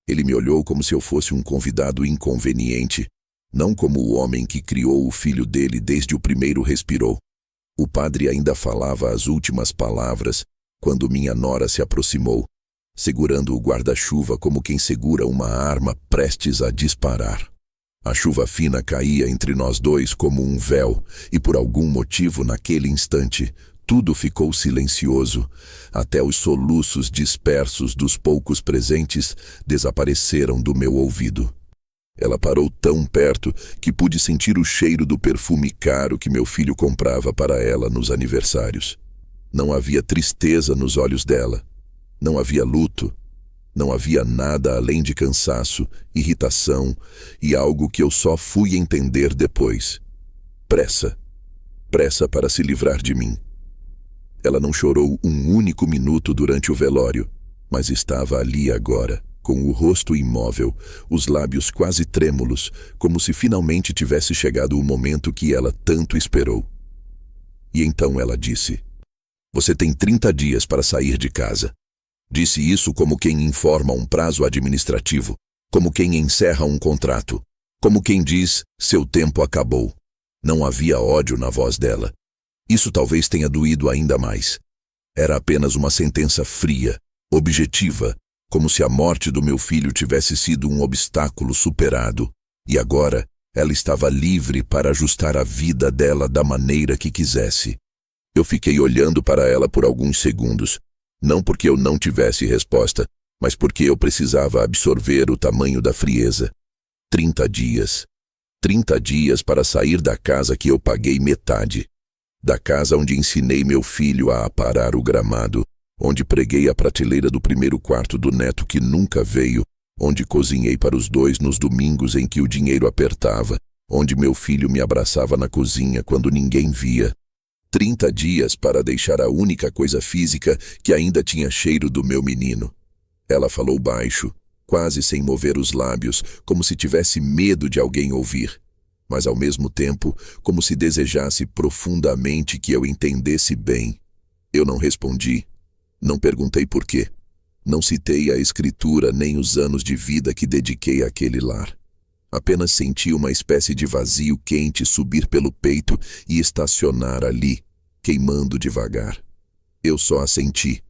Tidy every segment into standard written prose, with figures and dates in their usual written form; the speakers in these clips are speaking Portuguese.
Ele me olhou como se eu fosse um convidado inconveniente, não como o homem que criou o filho dele desde o primeiro respirou. O padre ainda falava as últimas palavras quando minha nora se aproximou, segurando o guarda-chuva como quem segura uma arma prestes a disparar. A chuva fina caía entre nós dois como um véu, e por algum motivo, naquele instante, tudo ficou silencioso, até os soluços dispersos dos poucos presentes desapareceram do meu ouvido. Ela parou tão perto que pude sentir o cheiro do perfume caro que meu filho comprava para ela nos aniversários. Não havia tristeza nos olhos dela. Não havia luto. Não havia nada além de cansaço, irritação e algo que eu só fui entender depois. Pressa. Pressa para se livrar de mim. Ela não chorou um único minuto durante o velório, mas estava ali agora, com o rosto imóvel, os lábios quase trêmulos, como se finalmente tivesse chegado o momento que ela tanto esperou. E então ela disse: "Você tem 30 dias para sair de casa." Disse isso como quem informa um prazo administrativo, como quem encerra um contrato, como quem diz: "Seu tempo acabou." Não havia ódio na voz dela. Isso talvez tenha doído ainda mais. Era apenas uma sentença fria, objetiva, como se a morte do meu filho tivesse sido um obstáculo superado, e agora ela estava livre para ajustar a vida dela da maneira que quisesse. Eu fiquei olhando para ela por alguns segundos, não porque eu não tivesse resposta, mas porque eu precisava absorver o tamanho da frieza. 30 dias. 30 dias para sair da casa que eu paguei metade. Da casa onde ensinei meu filho a aparar o gramado, onde preguei a prateleira do primeiro quarto do neto que nunca veio, onde cozinhei para os dois nos domingos em que o dinheiro apertava, onde meu filho me abraçava na cozinha quando ninguém via. 30 dias para deixar a única coisa física que ainda tinha cheiro do meu menino. Ela falou baixo, quase sem mover os lábios, como se tivesse medo de alguém ouvir, mas ao mesmo tempo como se desejasse profundamente que eu entendesse bem. Eu não respondi. Não perguntei por quê. Não citei a escritura nem os anos de vida que dediquei àquele lar. Apenas senti uma espécie de vazio quente subir pelo peito e estacionar ali, queimando devagar. Eu só assenti.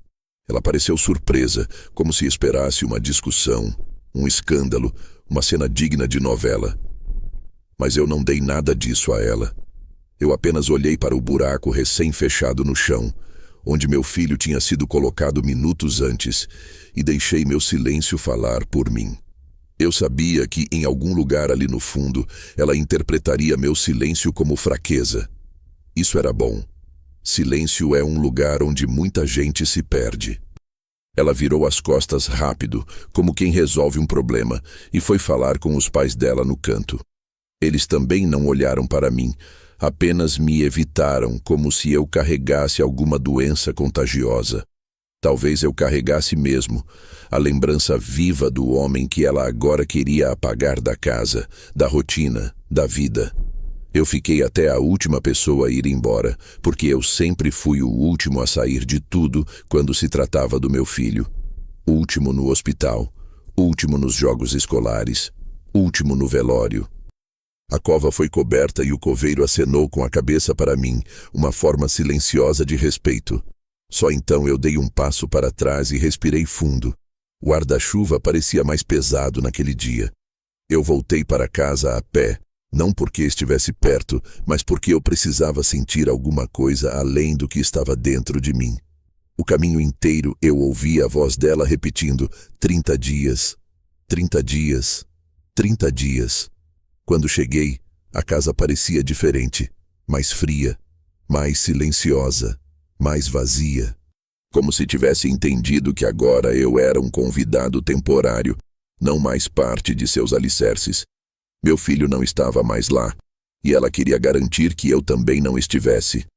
Ela pareceu surpresa, como se esperasse uma discussão, um escândalo, uma cena digna de novela. Mas eu não dei nada disso a ela. Eu apenas olhei para o buraco recém-fechado no chão, onde meu filho tinha sido colocado minutos antes, e deixei meu silêncio falar por mim. Eu sabia que, em algum lugar ali no fundo, ela interpretaria meu silêncio como fraqueza. Isso era bom. Silêncio é um lugar onde muita gente se perde. Ela virou as costas rápido, como quem resolve um problema, e foi falar com os pais dela no canto. Eles também não olharam para mim, apenas me evitaram como se eu carregasse alguma doença contagiosa. Talvez eu carregasse mesmo a lembrança viva do homem que ela agora queria apagar da casa, da rotina, da vida. Eu fiquei até a última pessoa a ir embora, porque eu sempre fui o último a sair de tudo quando se tratava do meu filho. Último no hospital, último nos jogos escolares, último no velório. A cova foi coberta e o coveiro acenou com a cabeça para mim, uma forma silenciosa de respeito. Só então eu dei um passo para trás e respirei fundo. O guarda-chuva parecia mais pesado naquele dia. Eu voltei para casa a pé, não porque estivesse perto, mas porque eu precisava sentir alguma coisa além do que estava dentro de mim. O caminho inteiro eu ouvia a voz dela repetindo: 30 dias, 30 dias, 30 dias. Quando cheguei, a casa parecia diferente, mais fria, mais silenciosa, mais vazia. Como se tivesse entendido que agora eu era um convidado temporário, não mais parte de seus alicerces. Meu filho não estava mais lá, e ela queria garantir que eu também não estivesse.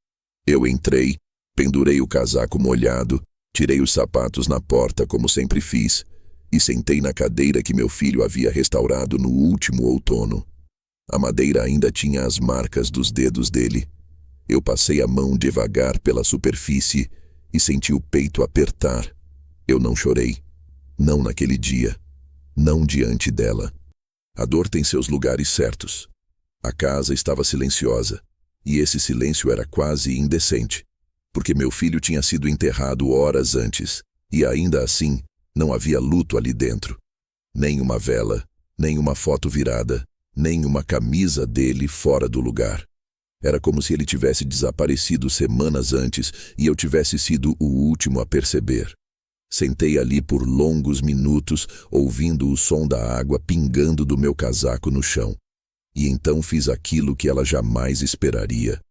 Eu entrei, pendurei o casaco molhado, tirei os sapatos na porta como sempre fiz, e sentei na cadeira que meu filho havia restaurado no último outono. A madeira ainda tinha as marcas dos dedos dele. Eu passei a mão devagar pela superfície e senti o peito apertar. Eu não chorei. Não naquele dia. não diante dela. A dor tem seus lugares certos. A casa estava silenciosa, e esse silêncio era quase indecente, porque meu filho tinha sido enterrado horas antes, e ainda assim não havia luto ali dentro. Nem uma vela, nem uma foto virada, nem uma camisa dele fora do lugar. Era como se ele tivesse desaparecido semanas antes e eu tivesse sido o último a perceber. Sentei ali por longos minutos, ouvindo o som da água pingando do meu casaco no chão. E então fiz aquilo que ela jamais esperaria.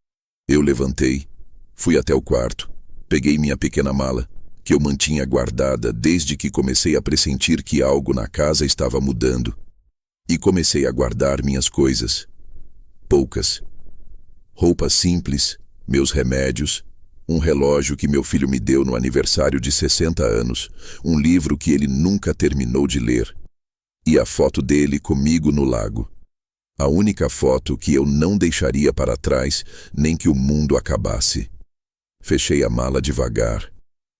Eu levantei, fui até o quarto, peguei minha pequena mala, que eu mantinha guardada desde que comecei a pressentir que algo na casa estava mudando, e comecei a guardar minhas coisas. Poucas. Roupas simples, meus remédios, um relógio que meu filho me deu no aniversário de 60 anos, um livro que ele nunca terminou de ler, e a foto dele comigo no lago. A única foto que eu não deixaria para trás, nem que o mundo acabasse. Fechei a mala devagar,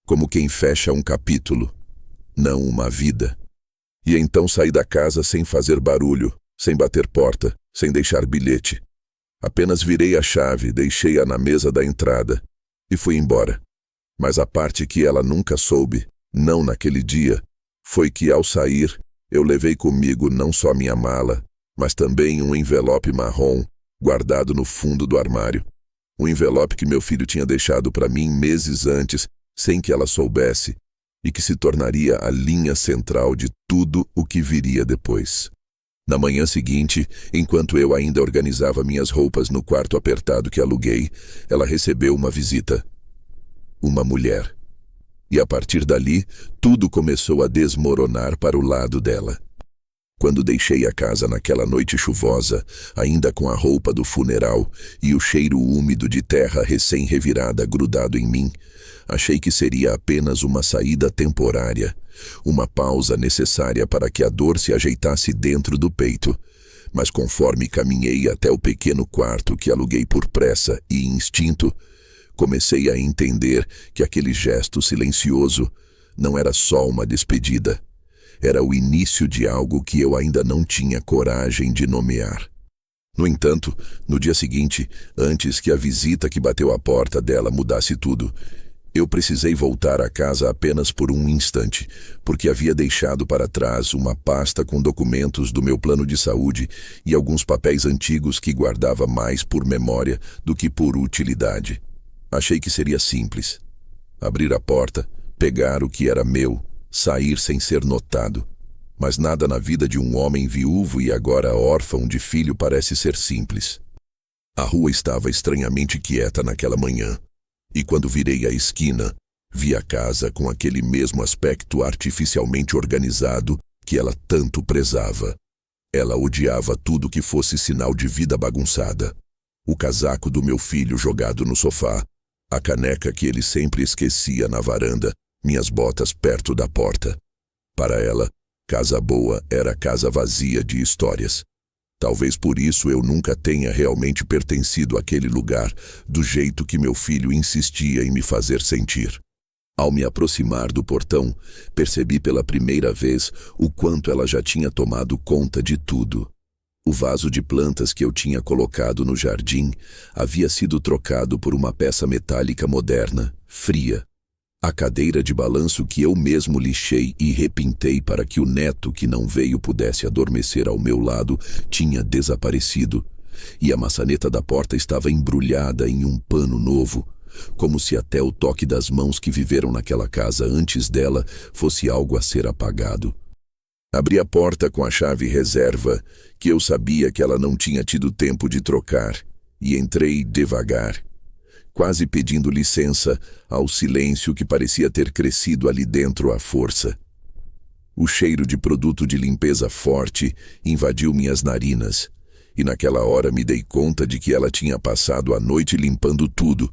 como quem fecha um capítulo, não uma vida. E então saí da casa sem fazer barulho, sem bater porta, sem deixar bilhete. Apenas virei a chave, deixei-a na mesa da entrada e fui embora. Mas a parte que ela nunca soube, não naquele dia, foi que ao sair, eu levei comigo não só minha mala, mas também um envelope marrom guardado no fundo do armário. Um envelope que meu filho tinha deixado para mim meses antes, sem que ela soubesse, e que se tornaria a linha central de tudo o que viria depois. Na manhã seguinte, enquanto eu ainda organizava minhas roupas no quarto apertado que aluguei, ela recebeu uma visita. Uma mulher. E a partir dali, tudo começou a desmoronar para o lado dela. Quando deixei a casa naquela noite chuvosa, ainda com a roupa do funeral e o cheiro úmido de terra recém-revirada grudado em mim, achei que seria apenas uma saída temporária, uma pausa necessária para que a dor se ajeitasse dentro do peito. Mas conforme caminhei até o pequeno quarto que aluguei por pressa e instinto, comecei a entender que aquele gesto silencioso não era só uma despedida. Era o início de algo que eu ainda não tinha coragem de nomear. No entanto, no dia seguinte, antes que a visita que bateu à porta dela mudasse tudo, eu precisei voltar à casa apenas por um instante, porque havia deixado para trás uma pasta com documentos do meu plano de saúde e alguns papéis antigos que guardava mais por memória do que por utilidade. Achei que seria simples. Abrir a porta, pegar o que era meu, sair sem ser notado. Mas nada na vida de um homem viúvo e agora órfão de filho parece ser simples. A rua estava estranhamente quieta naquela manhã, e quando virei a esquina, vi a casa com aquele mesmo aspecto artificialmente organizado que ela tanto prezava. Ela odiava tudo que fosse sinal de vida bagunçada. O casaco do meu filho jogado no sofá, a caneca que ele sempre esquecia na varanda, minhas botas perto da porta. Para ela, casa boa era casa vazia de histórias. Talvez por isso eu nunca tenha realmente pertencido àquele lugar, do jeito que meu filho insistia em me fazer sentir. Ao me aproximar do portão, percebi pela primeira vez o quanto ela já tinha tomado conta de tudo. O vaso de plantas que eu tinha colocado no jardim havia sido trocado por uma peça metálica moderna, fria. A cadeira de balanço que eu mesmo lixei e repintei para que o neto que não veio pudesse adormecer ao meu lado tinha desaparecido, e a maçaneta da porta estava embrulhada em um pano novo, como se até o toque das mãos que viveram naquela casa antes dela fosse algo a ser apagado. Abri a porta com a chave reserva, que eu sabia que ela não tinha tido tempo de trocar, e entrei devagar, quase pedindo licença ao silêncio que parecia ter crescido ali dentro à força. O cheiro de produto de limpeza forte invadiu minhas narinas, e naquela hora me dei conta de que ela tinha passado a noite limpando tudo,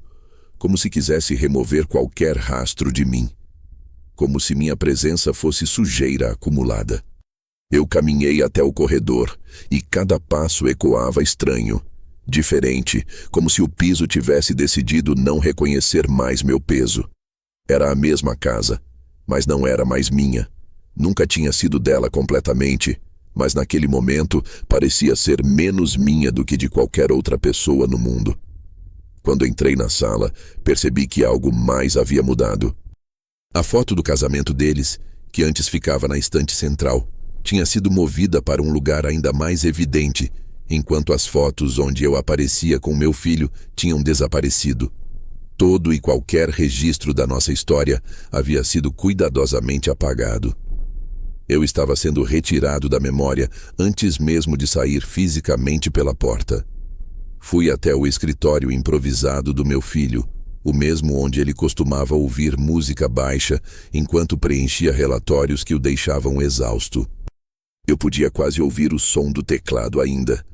como se quisesse remover qualquer rastro de mim, como se minha presença fosse sujeira acumulada. Eu caminhei até o corredor, e cada passo ecoava estranho, diferente, como se o piso tivesse decidido não reconhecer mais meu peso. Era a mesma casa, mas não era mais minha. Nunca tinha sido dela completamente, mas naquele momento parecia ser menos minha do que de qualquer outra pessoa no mundo. Quando entrei na sala, percebi que algo mais havia mudado. A foto do casamento deles, que antes ficava na estante central, tinha sido movida para um lugar ainda mais evidente, enquanto as fotos onde eu aparecia com meu filho tinham desaparecido. Todo e qualquer registro da nossa história havia sido cuidadosamente apagado. Eu estava sendo retirado da memória antes mesmo de sair fisicamente pela porta. Fui até o escritório improvisado do meu filho, o mesmo onde ele costumava ouvir música baixa enquanto preenchia relatórios que o deixavam exausto. Eu podia quase ouvir o som do teclado ainda.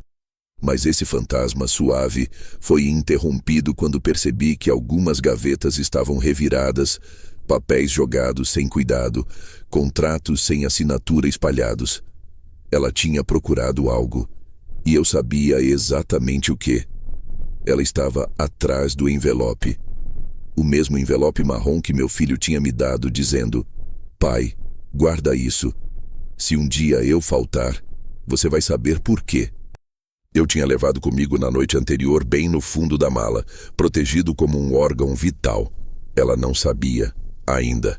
Mas esse fantasma suave foi interrompido quando percebi que algumas gavetas estavam reviradas, papéis jogados sem cuidado, contratos sem assinatura espalhados. Ela tinha procurado algo, e eu sabia exatamente o que. Ela estava atrás do envelope. O mesmo envelope marrom que meu filho tinha me dado, dizendo: "Pai, guarda isso. Se um dia eu faltar, você vai saber por quê." Eu tinha levado comigo na noite anterior bem no fundo da mala, protegido como um órgão vital. Ela não sabia, ainda.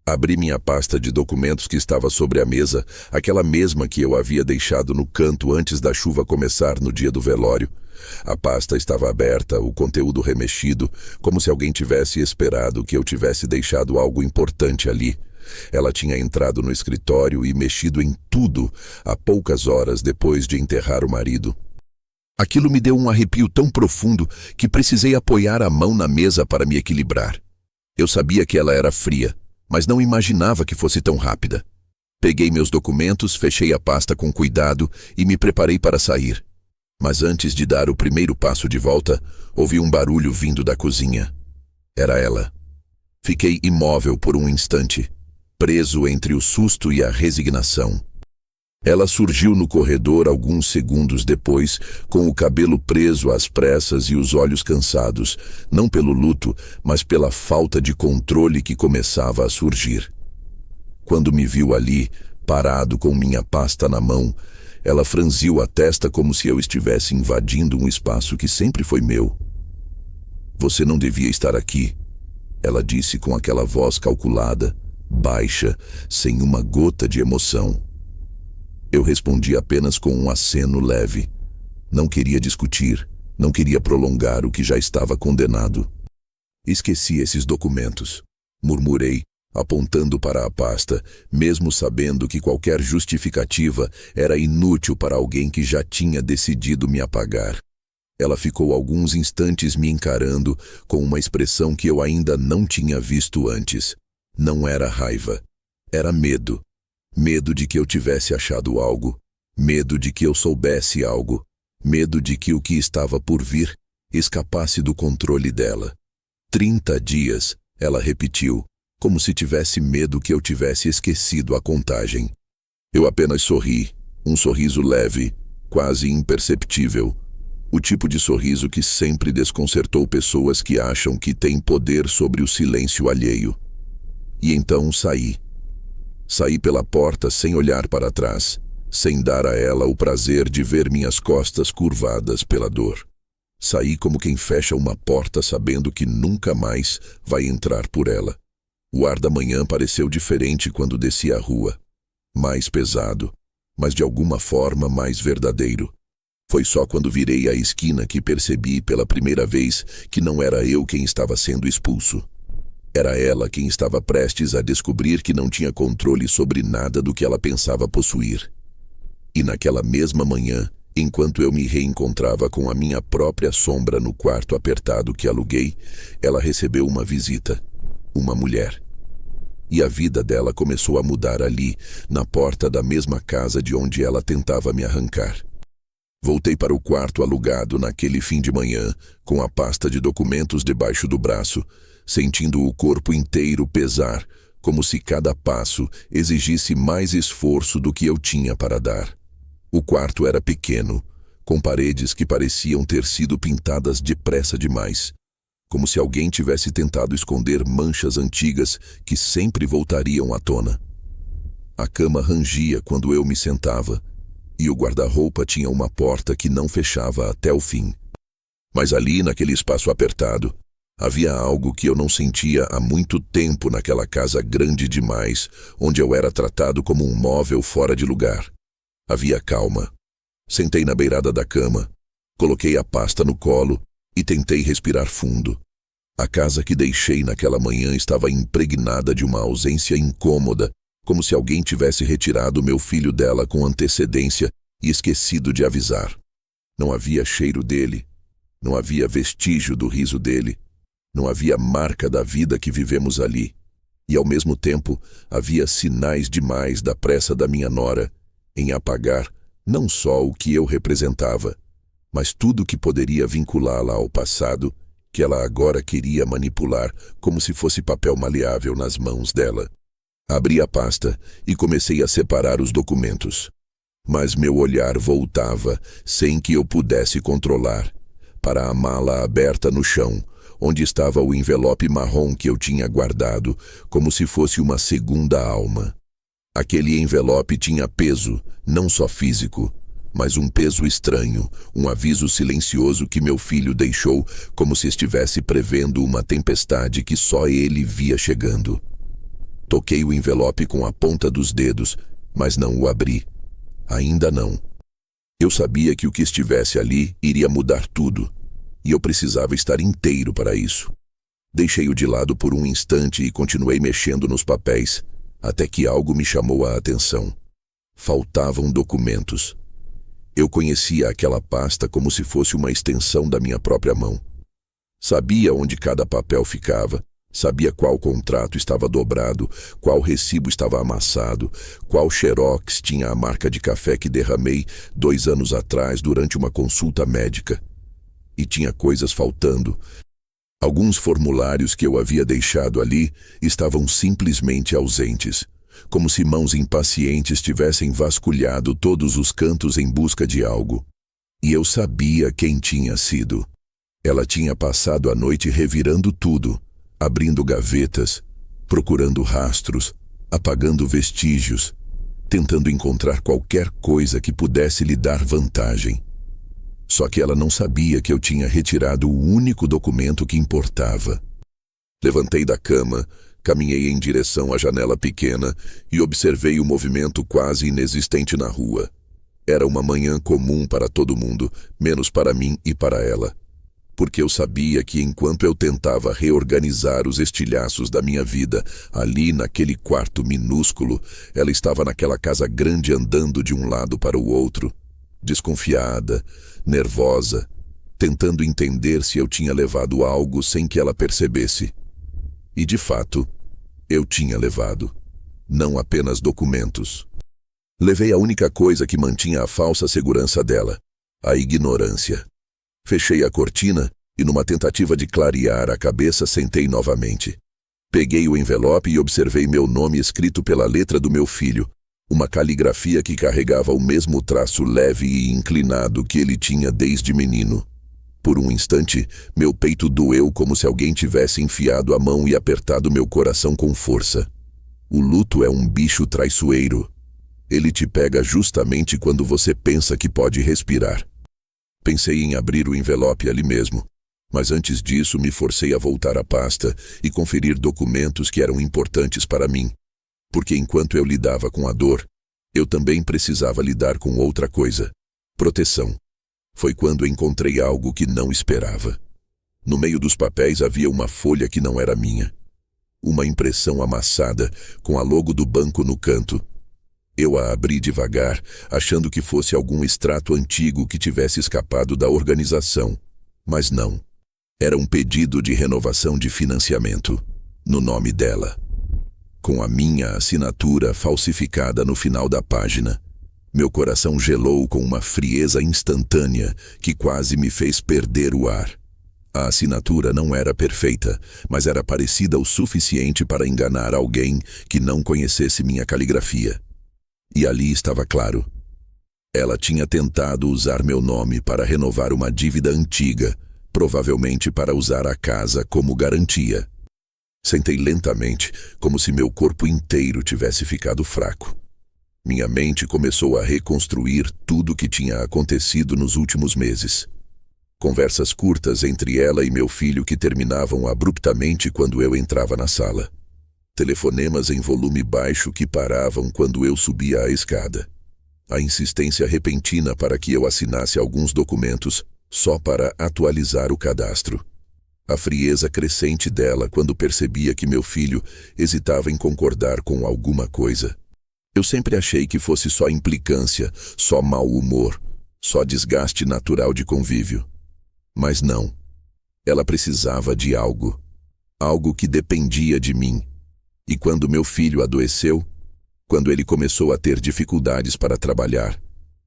Abri minha pasta de documentos que estava sobre a mesa, aquela mesma que eu havia deixado no canto antes da chuva começar no dia do velório. A pasta estava aberta, o conteúdo remexido, como se alguém tivesse esperado que eu tivesse deixado algo importante ali. Ela tinha entrado no escritório e mexido em tudo há poucas horas depois de enterrar o marido. Aquilo me deu um arrepio tão profundo que precisei apoiar a mão na mesa para me equilibrar. Eu sabia que ela era fria, mas não imaginava que fosse tão rápida. Peguei meus documentos, fechei a pasta com cuidado e me preparei para sair. Mas antes de dar o primeiro passo de volta, ouvi um barulho vindo da cozinha. Era ela. Fiquei imóvel por um instante, preso entre o susto e a resignação. Ela surgiu no corredor alguns segundos depois, com o cabelo preso às pressas e os olhos cansados, não pelo luto, mas pela falta de controle que começava a surgir. Quando me viu ali, parado com minha pasta na mão, ela franziu a testa como se eu estivesse invadindo um espaço que sempre foi meu. "Você não devia estar aqui", ela disse com aquela voz calculada, baixa, sem uma gota de emoção. Eu respondi apenas com um aceno leve. Não queria discutir, não queria prolongar o que já estava condenado. "Esqueci esses documentos", murmurei, apontando para a pasta, mesmo sabendo que qualquer justificativa era inútil para alguém que já tinha decidido me apagar. Ela ficou alguns instantes me encarando com uma expressão que eu ainda não tinha visto antes. Não era raiva, era medo. Medo de que eu tivesse achado algo, medo de que eu soubesse algo, medo de que o que estava por vir escapasse do controle dela. 30 dias, ela repetiu, como se tivesse medo que eu tivesse esquecido a contagem. Eu apenas sorri, um sorriso leve, quase imperceptível. O tipo de sorriso que sempre desconcertou pessoas que acham que têm poder sobre o silêncio alheio. E então saí. Saí pela porta sem olhar para trás, sem dar a ela o prazer de ver minhas costas curvadas pela dor. Saí como quem fecha uma porta sabendo que nunca mais vai entrar por ela. O ar da manhã pareceu diferente quando desci a rua. Mais pesado, mas de alguma forma mais verdadeiro. Foi só quando virei a esquina que percebi pela primeira vez que não era eu quem estava sendo expulso. Era ela quem estava prestes a descobrir que não tinha controle sobre nada do que ela pensava possuir. E naquela mesma manhã, enquanto eu me reencontrava com a minha própria sombra no quarto apertado que aluguei, ela recebeu uma visita. Uma mulher. E a vida dela começou a mudar ali, na porta da mesma casa de onde ela tentava me arrancar. Voltei para o quarto alugado naquele fim de manhã, com a pasta de documentos debaixo do braço, sentindo o corpo inteiro pesar, como se cada passo exigisse mais esforço do que eu tinha para dar. O quarto era pequeno, com paredes que pareciam ter sido pintadas depressa demais, como se alguém tivesse tentado esconder manchas antigas que sempre voltariam à tona. A cama rangia quando eu me sentava, e o guarda-roupa tinha uma porta que não fechava até o fim. Mas ali, naquele espaço apertado, havia algo que eu não sentia há muito tempo naquela casa grande demais, onde eu era tratado como um móvel fora de lugar. Havia calma. Sentei na beirada da cama, coloquei a pasta no colo e tentei respirar fundo. A casa que deixei naquela manhã estava impregnada de uma ausência incômoda, como se alguém tivesse retirado meu filho dela com antecedência e esquecido de avisar. Não havia cheiro dele, não havia vestígio do riso dele, não havia marca da vida que vivemos ali. E ao mesmo tempo havia sinais demais da pressa da minha nora em apagar não só o que eu representava, mas tudo que poderia vinculá-la ao passado que ela agora queria manipular como se fosse papel maleável nas mãos dela. Abri a pasta e comecei a separar os documentos. Mas meu olhar voltava, sem que eu pudesse controlar, para a mala aberta no chão, onde estava o envelope marrom que eu tinha guardado, como se fosse uma segunda alma. Aquele envelope tinha peso, não só físico, mas um peso estranho, um aviso silencioso que meu filho deixou como se estivesse prevendo uma tempestade que só ele via chegando. Toquei o envelope com a ponta dos dedos, mas não o abri. Ainda não. Eu sabia que o que estivesse ali iria mudar tudo, e eu precisava estar inteiro para isso. Deixei-o de lado por um instante e continuei mexendo nos papéis, até que algo me chamou a atenção. Faltavam documentos. Eu conhecia aquela pasta como se fosse uma extensão da minha própria mão. Sabia onde cada papel ficava, sabia qual contrato estava dobrado, qual recibo estava amassado, qual xerox tinha a marca de café que derramei 2 anos atrás durante uma consulta médica. E tinha coisas faltando. Alguns formulários que eu havia deixado ali estavam simplesmente ausentes, como se mãos impacientes tivessem vasculhado todos os cantos em busca de algo. E eu sabia quem tinha sido. Ela tinha passado a noite revirando tudo, abrindo gavetas, procurando rastros, apagando vestígios, tentando encontrar qualquer coisa que pudesse lhe dar vantagem. Só que ela não sabia que eu tinha retirado o único documento que importava. Levantei da cama, caminhei em direção à janela pequena e observei o movimento quase inexistente na rua. Era uma manhã comum para todo mundo, menos para mim e para ela. Porque eu sabia que enquanto eu tentava reorganizar os estilhaços da minha vida, ali naquele quarto minúsculo, ela estava naquela casa grande andando de um lado para o outro, desconfiada, nervosa, tentando entender se eu tinha levado algo sem que ela percebesse. E de fato, eu tinha levado. Não apenas documentos. Levei a única coisa que mantinha a falsa segurança dela, a ignorância. Fechei a cortina e, numa tentativa de clarear a cabeça, sentei novamente. Peguei o envelope e observei meu nome escrito pela letra do meu filho, uma caligrafia que carregava o mesmo traço leve e inclinado que ele tinha desde menino. Por um instante, meu peito doeu como se alguém tivesse enfiado a mão e apertado meu coração com força. O luto é um bicho traiçoeiro. Ele te pega justamente quando você pensa que pode respirar. Pensei em abrir o envelope ali mesmo, mas antes disso me forcei a voltar à pasta e conferir documentos que eram importantes para mim, porque enquanto eu lidava com a dor, eu também precisava lidar com outra coisa: proteção. Foi quando encontrei algo que não esperava. No meio dos papéis havia uma folha que não era minha. Uma impressão amassada, com a logo do banco no canto. Eu a abri devagar, achando que fosse algum extrato antigo que tivesse escapado da organização. Mas não. Era um pedido de renovação de financiamento, no nome dela, com a minha assinatura falsificada no final da página. Meu coração gelou com uma frieza instantânea que quase me fez perder o ar. A assinatura não era perfeita, mas era parecida o suficiente para enganar alguém que não conhecesse minha caligrafia. E ali estava claro. Ela tinha tentado usar meu nome para renovar uma dívida antiga, provavelmente para usar a casa como garantia. Sentei lentamente, como se meu corpo inteiro tivesse ficado fraco. Minha mente começou a reconstruir tudo o que tinha acontecido nos últimos meses. Conversas curtas entre ela e meu filho que terminavam abruptamente quando eu entrava na sala. Telefonemas em volume baixo que paravam quando eu subia a escada. A insistência repentina para que eu assinasse alguns documentos só para atualizar o cadastro. A frieza crescente dela quando percebia que meu filho hesitava em concordar com alguma coisa. Eu sempre achei que fosse só implicância, só mau humor, só desgaste natural de convívio. Mas não. Ela precisava de algo. Algo que dependia de mim. E quando meu filho adoeceu, quando ele começou a ter dificuldades para trabalhar,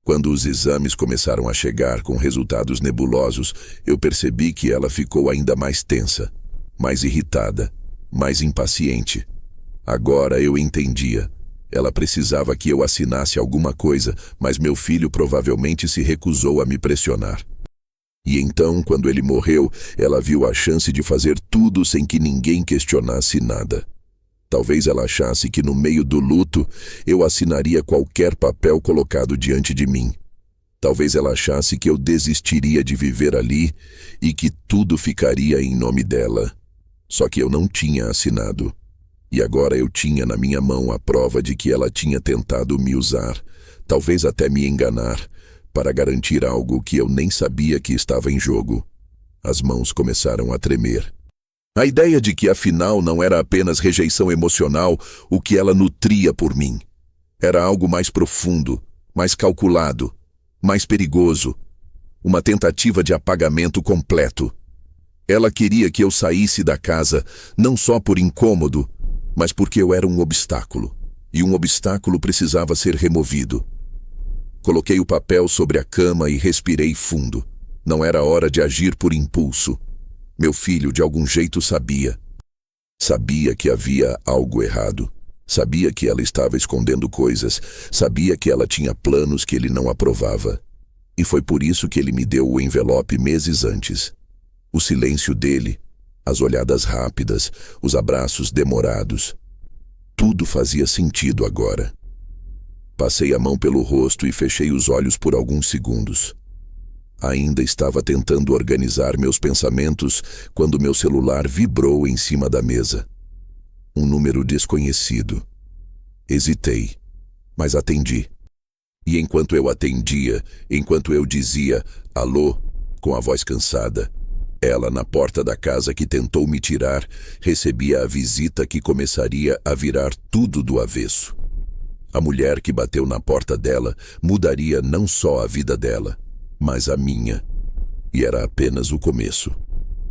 quando os exames começaram a chegar com resultados nebulosos, eu percebi que ela ficou ainda mais tensa, mais irritada, mais impaciente. Agora eu entendia. Ela precisava que eu assinasse alguma coisa, mas meu filho provavelmente se recusou a me pressionar. E então, quando ele morreu, ela viu a chance de fazer tudo sem que ninguém questionasse nada. Talvez ela achasse que no meio do luto eu assinaria qualquer papel colocado diante de mim. Talvez ela achasse que eu desistiria de viver ali e que tudo ficaria em nome dela. Só que eu não tinha assinado. E agora eu tinha na minha mão a prova de que ela tinha tentado me usar, talvez até me enganar, para garantir algo que eu nem sabia que estava em jogo. As mãos começaram a tremer. A ideia de que afinal não era apenas rejeição emocional o que ela nutria por mim. Era algo mais profundo, mais calculado, mais perigoso. Uma tentativa de apagamento completo. Ela queria que eu saísse da casa, não só por incômodo, mas porque eu era um obstáculo. E um obstáculo precisava ser removido. Coloquei o papel sobre a cama e respirei fundo. Não era hora de agir por impulso. Meu filho, de algum jeito, sabia. Sabia que havia algo errado. Sabia que ela estava escondendo coisas. Sabia que ela tinha planos que ele não aprovava. E foi por isso que ele me deu o envelope meses antes. O silêncio dele, as olhadas rápidas, os abraços demorados. Tudo fazia sentido agora. Passei a mão pelo rosto e fechei os olhos por alguns segundos. Ainda estava tentando organizar meus pensamentos quando meu celular vibrou em cima da mesa. Um número desconhecido. Hesitei, mas atendi. E enquanto eu atendia, enquanto eu dizia "alô", com a voz cansada, ela, na porta da casa que tentou me tirar, recebia a visita que começaria a virar tudo do avesso. A mulher que bateu na porta dela mudaria não só a vida dela, mas a minha. E era apenas o começo.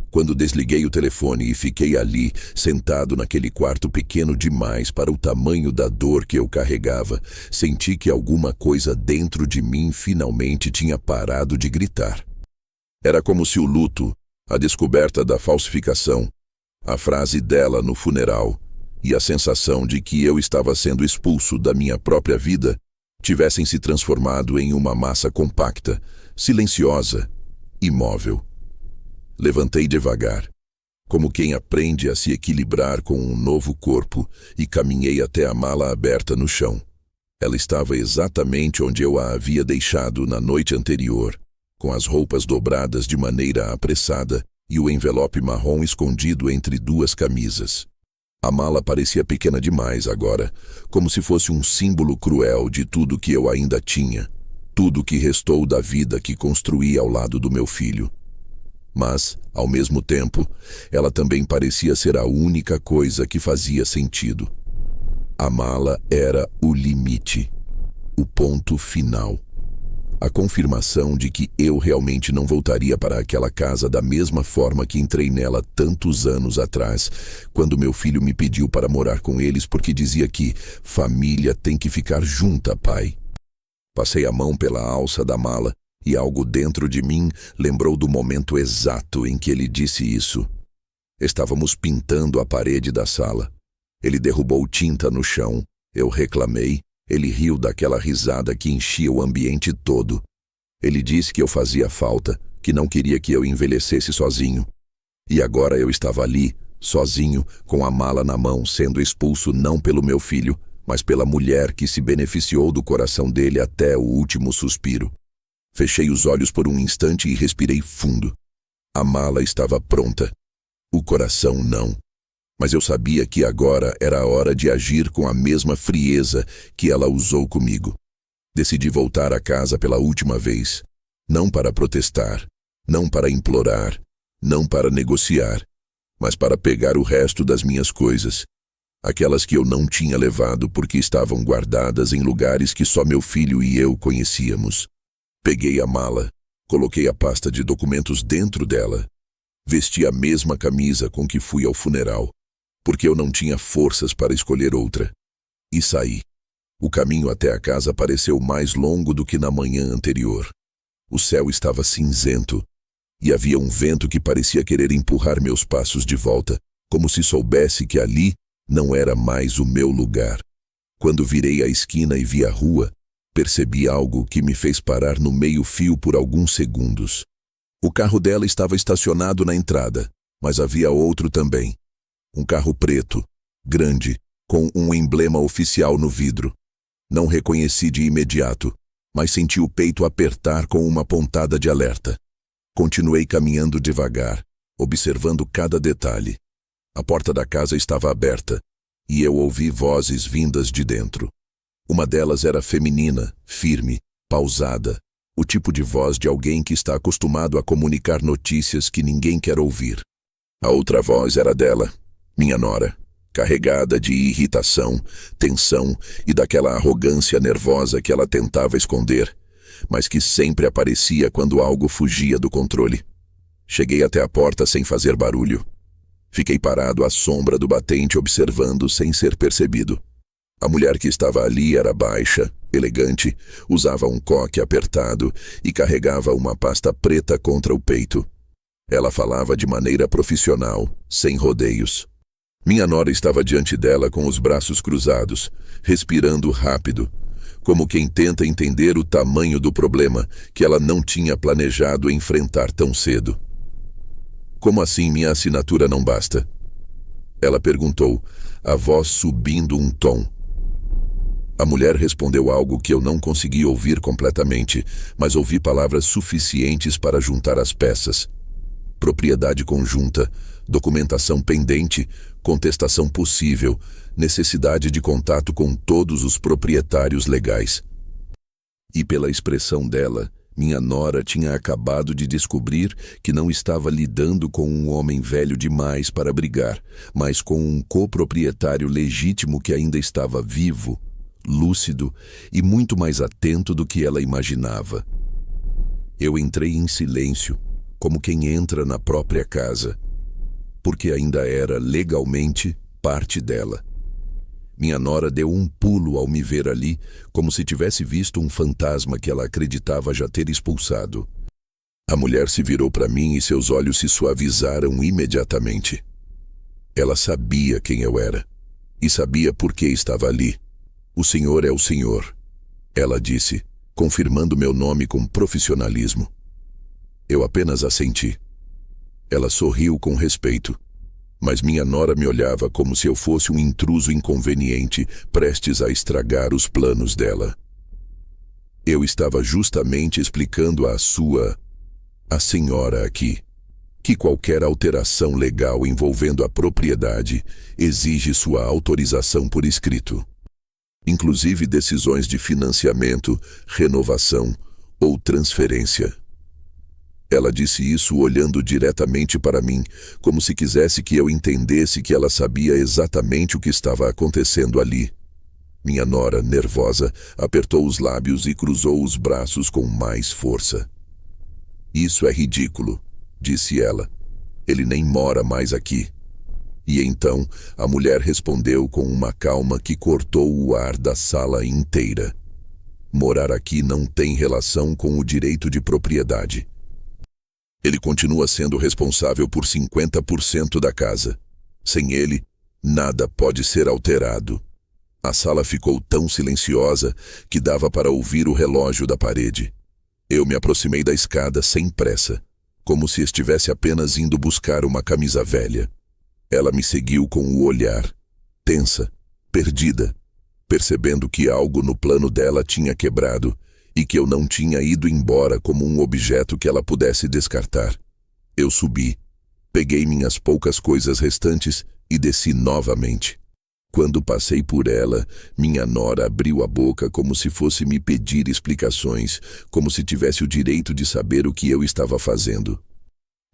Quando desliguei o telefone e fiquei ali, sentado naquele quarto pequeno demais para o tamanho da dor que eu carregava, senti que alguma coisa dentro de mim finalmente tinha parado de gritar. Era como se o luto, a descoberta da falsificação, a frase dela no funeral e a sensação de que eu estava sendo expulso da minha própria vida tivessem se transformado em uma massa compacta, silenciosa, imóvel. Levantei devagar, como quem aprende a se equilibrar com um novo corpo, e caminhei até a mala aberta no chão. Ela estava exatamente onde eu a havia deixado na noite anterior, com as roupas dobradas de maneira apressada e o envelope marrom escondido entre duas camisas. A mala parecia pequena demais agora, como se fosse um símbolo cruel de tudo que eu ainda tinha, tudo que restou da vida que construí ao lado do meu filho. Mas, ao mesmo tempo, ela também parecia ser a única coisa que fazia sentido. A mala era o limite, o ponto final. A confirmação de que eu realmente não voltaria para aquela casa da mesma forma que entrei nela tantos anos atrás, quando meu filho me pediu para morar com eles porque dizia que família tem que ficar junta, pai. Passei a mão pela alça da mala e algo dentro de mim lembrou do momento exato em que ele disse isso. Estávamos pintando a parede da sala. Ele derrubou tinta no chão. Eu reclamei. Ele riu daquela risada que enchia o ambiente todo. Ele disse que eu fazia falta, que não queria que eu envelhecesse sozinho. E agora eu estava ali, sozinho, com a mala na mão, sendo expulso não pelo meu filho, mas pela mulher que se beneficiou do coração dele até o último suspiro. Fechei os olhos por um instante e respirei fundo. A mala estava pronta. O coração não. Mas eu sabia que agora era a hora de agir com a mesma frieza que ela usou comigo. Decidi voltar a casa pela última vez. Não para protestar, não para implorar, não para negociar, mas para pegar o resto das minhas coisas. Aquelas que eu não tinha levado porque estavam guardadas em lugares que só meu filho e eu conhecíamos. Peguei a mala, coloquei a pasta de documentos dentro dela. Vesti a mesma camisa com que fui ao funeral, porque eu não tinha forças para escolher outra. E saí. O caminho até a casa pareceu mais longo do que na manhã anterior. O céu estava cinzento, e havia um vento que parecia querer empurrar meus passos de volta, como se soubesse que ali não era mais o meu lugar. Quando virei a esquina e vi a rua, percebi algo que me fez parar no meio-fio por alguns segundos. O carro dela estava estacionado na entrada, mas havia outro também. Um carro preto, grande, com um emblema oficial no vidro. Não reconheci de imediato, mas senti o peito apertar com uma pontada de alerta. Continuei caminhando devagar, observando cada detalhe. A porta da casa estava aberta, e eu ouvi vozes vindas de dentro. Uma delas era feminina, firme, pausada, o tipo de voz de alguém que está acostumado a comunicar notícias que ninguém quer ouvir. A outra voz era dela, minha nora, carregada de irritação, tensão e daquela arrogância nervosa que ela tentava esconder, mas que sempre aparecia quando algo fugia do controle. Cheguei até a porta sem fazer barulho. Fiquei parado à sombra do batente observando sem ser percebido. A mulher que estava ali era baixa, elegante, usava um coque apertado e carregava uma pasta preta contra o peito. Ela falava de maneira profissional, sem rodeios. Minha nora estava diante dela com os braços cruzados, respirando rápido, como quem tenta entender o tamanho do problema que ela não tinha planejado enfrentar tão cedo. Como assim minha assinatura não basta? Ela perguntou, a voz subindo um tom. A mulher respondeu algo que eu não consegui ouvir completamente, mas ouvi palavras suficientes para juntar as peças. Propriedade conjunta, documentação pendente, contestação possível, necessidade de contato com todos os proprietários legais. E pela expressão dela, minha nora tinha acabado de descobrir que não estava lidando com um homem velho demais para brigar, mas com um coproprietário legítimo que ainda estava vivo, lúcido e muito mais atento do que ela imaginava. Eu entrei em silêncio, como quem entra na própria casa, porque ainda era legalmente parte dela. Minha nora deu um pulo ao me ver ali, como se tivesse visto um fantasma que ela acreditava já ter expulsado. A mulher se virou para mim e seus olhos se suavizaram imediatamente. Ela sabia quem eu era, e sabia por que estava ali. O senhor é o senhor, ela disse, confirmando meu nome com profissionalismo. Eu apenas assenti. Ela sorriu com respeito, mas minha nora me olhava como se eu fosse um intruso inconveniente, prestes a estragar os planos dela. Eu estava justamente explicando a senhora aqui, que qualquer alteração legal envolvendo a propriedade exige sua autorização por escrito. Inclusive decisões de financiamento, renovação ou transferência. Ela disse isso olhando diretamente para mim, como se quisesse que eu entendesse que ela sabia exatamente o que estava acontecendo ali. Minha nora, nervosa, apertou os lábios e cruzou os braços com mais força. Isso é ridículo, disse ela. Ele nem mora mais aqui. E então a mulher respondeu com uma calma que cortou o ar da sala inteira. Morar aqui não tem relação com o direito de propriedade. Ele continua sendo responsável por 50% da casa. Sem ele, nada pode ser alterado. A sala ficou tão silenciosa que dava para ouvir o relógio da parede. Eu me aproximei da escada sem pressa, como se estivesse apenas indo buscar uma camisa velha. Ela me seguiu com o olhar, tensa, perdida. percebendo que algo no plano dela tinha quebrado e que eu não tinha ido embora como um objeto que ela pudesse descartar. Eu subi, peguei minhas poucas coisas restantes e desci novamente. Quando passei por ela, minha nora abriu a boca como se fosse me pedir explicações, como se tivesse o direito de saber o que eu estava fazendo.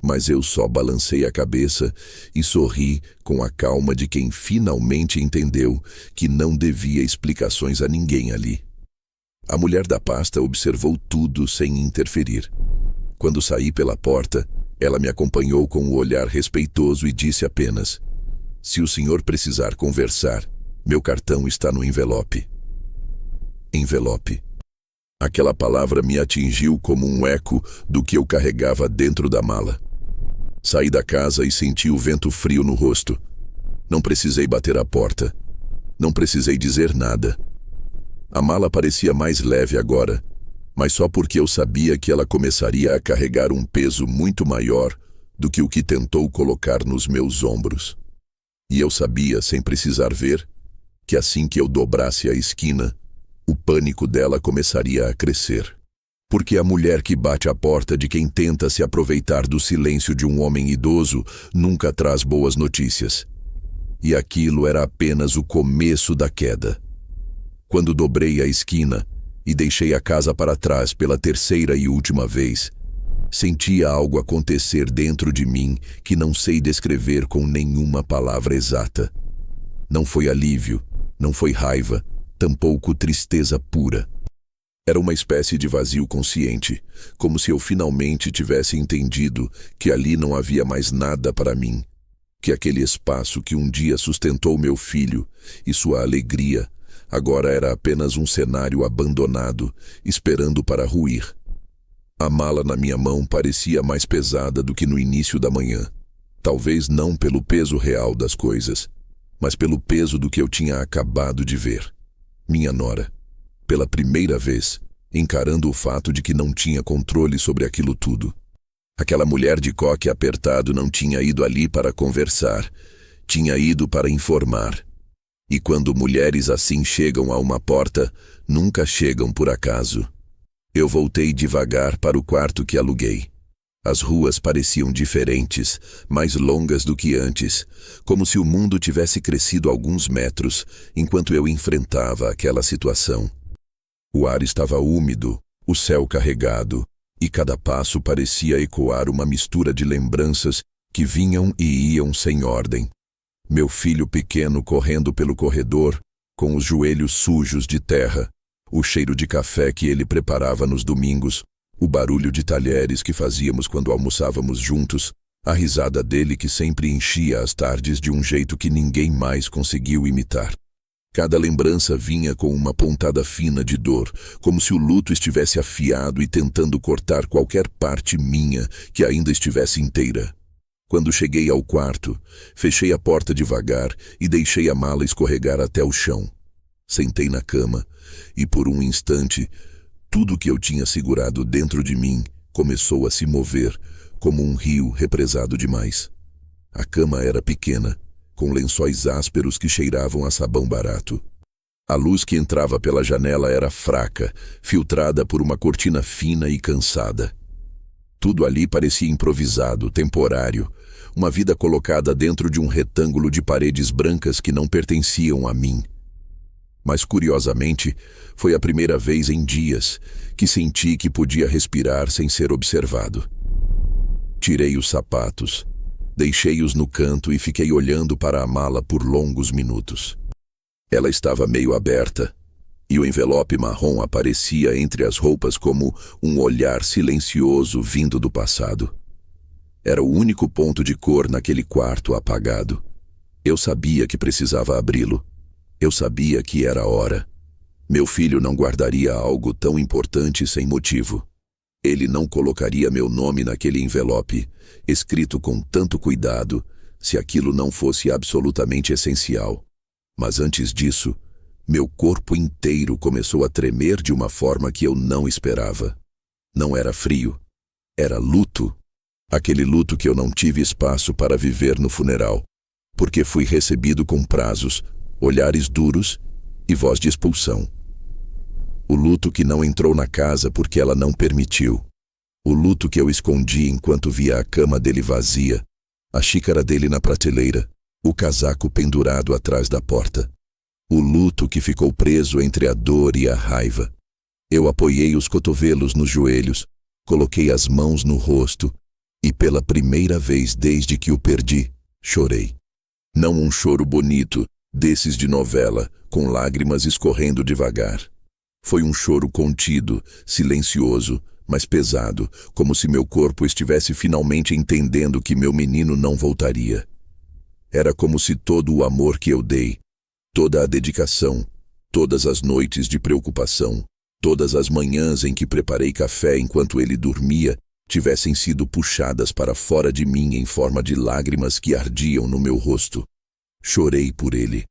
Mas eu só balancei a cabeça e sorri com a calma de quem finalmente entendeu que não devia explicações a ninguém ali. A mulher da pasta observou tudo sem interferir. Quando saí pela porta, ela me acompanhou com um olhar respeitoso e disse apenas: "Se o senhor precisar conversar, meu cartão está no envelope." Envelope. Aquela palavra me atingiu como um eco do que eu carregava dentro da mala. Saí da casa e senti o vento frio no rosto. Não precisei bater a porta. Não precisei dizer nada. A mala parecia mais leve agora, mas só porque eu sabia que ela começaria a carregar um peso muito maior do que o que tentou colocar nos meus ombros. E eu sabia, sem precisar ver, que assim que eu dobrasse a esquina, o pânico dela começaria a crescer. Porque a mulher que bate à porta de quem tenta se aproveitar do silêncio de um homem idoso nunca traz boas notícias. E aquilo era apenas o começo da queda. Quando dobrei a esquina e deixei a casa para trás pela terceira e última vez, sentia algo acontecer dentro de mim que não sei descrever com nenhuma palavra exata. Não foi alívio, não foi raiva, tampouco tristeza pura. Era uma espécie de vazio consciente, como se eu finalmente tivesse entendido que ali não havia mais nada para mim, que aquele espaço que um dia sustentou meu filho e sua alegria agora era apenas um cenário abandonado, esperando para ruir. A mala na minha mão parecia mais pesada do que no início da manhã. Talvez não pelo peso real das coisas, mas pelo peso do que eu tinha acabado de ver. Minha nora, pela primeira vez, encarando o fato de que não tinha controle sobre aquilo tudo. Aquela mulher de coque apertado não tinha ido ali para conversar, tinha ido para informar. E quando mulheres assim chegam a uma porta, nunca chegam por acaso. Eu voltei devagar para o quarto que aluguei. As ruas pareciam diferentes, mais longas do que antes, como se o mundo tivesse crescido alguns metros enquanto eu enfrentava aquela situação. O ar estava úmido, o céu carregado, e cada passo parecia ecoar uma mistura de lembranças que vinham e iam sem ordem. Meu filho pequeno correndo pelo corredor, com os joelhos sujos de terra, o cheiro de café que ele preparava nos domingos, o barulho de talheres que fazíamos quando almoçávamos juntos, a risada dele que sempre enchia as tardes de um jeito que ninguém mais conseguiu imitar. Cada lembrança vinha com uma pontada fina de dor, como se o luto estivesse afiado e tentando cortar qualquer parte minha que ainda estivesse inteira. Quando cheguei ao quarto, fechei a porta devagar e deixei a mala escorregar até o chão. Sentei na cama e, por um instante, tudo que eu tinha segurado dentro de mim começou a se mover, como um rio represado demais. A cama era pequena, com lençóis ásperos que cheiravam a sabão barato. A luz que entrava pela janela era fraca, filtrada por uma cortina fina e cansada. Tudo ali parecia improvisado, temporário, uma vida colocada dentro de um retângulo de paredes brancas que não pertenciam a mim. Mas, curiosamente, foi a primeira vez em dias que senti que podia respirar sem ser observado. Tirei os sapatos, deixei-os no canto e fiquei olhando para a mala por longos minutos. Ela estava meio aberta, e o envelope marrom aparecia entre as roupas como um olhar silencioso vindo do passado. Era o único ponto de cor naquele quarto apagado. Eu sabia que precisava abri-lo. Eu sabia que era a hora. Meu filho não guardaria algo tão importante sem motivo. Ele não colocaria meu nome naquele envelope, escrito com tanto cuidado, se aquilo não fosse absolutamente essencial. Mas antes disso, meu corpo inteiro começou a tremer de uma forma que eu não esperava. Não era frio, era luto. Aquele luto que eu não tive espaço para viver no funeral, porque fui recebido com prazos, olhares duros e voz de expulsão. O luto que não entrou na casa porque ela não permitiu. O luto que eu escondi enquanto via a cama dele vazia, a xícara dele na prateleira, o casaco pendurado atrás da porta. O luto que ficou preso entre a dor e a raiva. Eu apoiei os cotovelos nos joelhos, coloquei as mãos no rosto e, pela primeira vez desde que o perdi, chorei. Não um choro bonito, desses de novela, com lágrimas escorrendo devagar. Foi um choro contido, silencioso, mas pesado, como se meu corpo estivesse finalmente entendendo que meu menino não voltaria. Era como se todo o amor que eu dei, toda a dedicação, todas as noites de preocupação, todas as manhãs em que preparei café enquanto ele dormia, tivessem sido puxadas para fora de mim em forma de lágrimas que ardiam no meu rosto. Chorei por ele.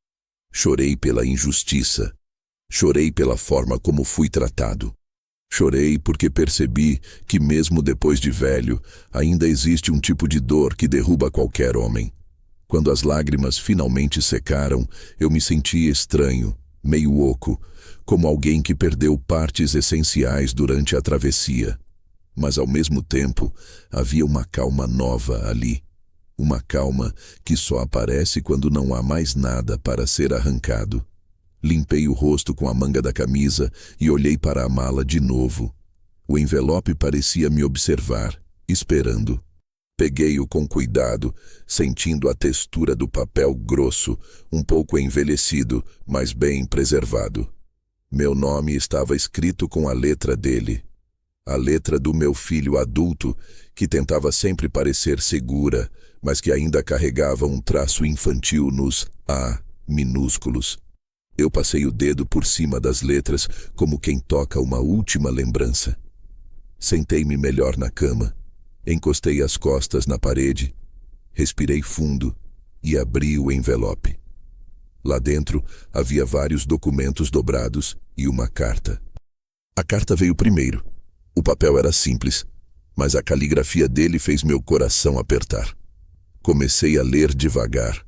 Chorei pela injustiça. Chorei pela forma como fui tratado. Chorei porque percebi que, mesmo depois de velho, ainda existe um tipo de dor que derruba qualquer homem. Quando as lágrimas finalmente secaram, eu me senti estranho, meio oco, como alguém que perdeu partes essenciais durante a travessia. Mas, ao mesmo tempo, havia uma calma nova ali. Uma calma que só aparece quando não há mais nada para ser arrancado. Limpei o rosto com a manga da camisa e olhei para a mala de novo. O envelope parecia me observar, esperando. Peguei-o com cuidado, sentindo a textura do papel grosso, um pouco envelhecido, mas bem preservado. Meu nome estava escrito com a letra dele. A letra do meu filho adulto, que tentava sempre parecer segura, mas que ainda carregava um traço infantil nos A minúsculos. Eu passei o dedo por cima das letras, como quem toca uma última lembrança. Sentei-me melhor na cama, encostei as costas na parede, respirei fundo e abri o envelope. Lá dentro havia vários documentos dobrados e uma carta. A carta veio primeiro. O papel era simples, mas a caligrafia dele fez meu coração apertar. Comecei a ler devagar,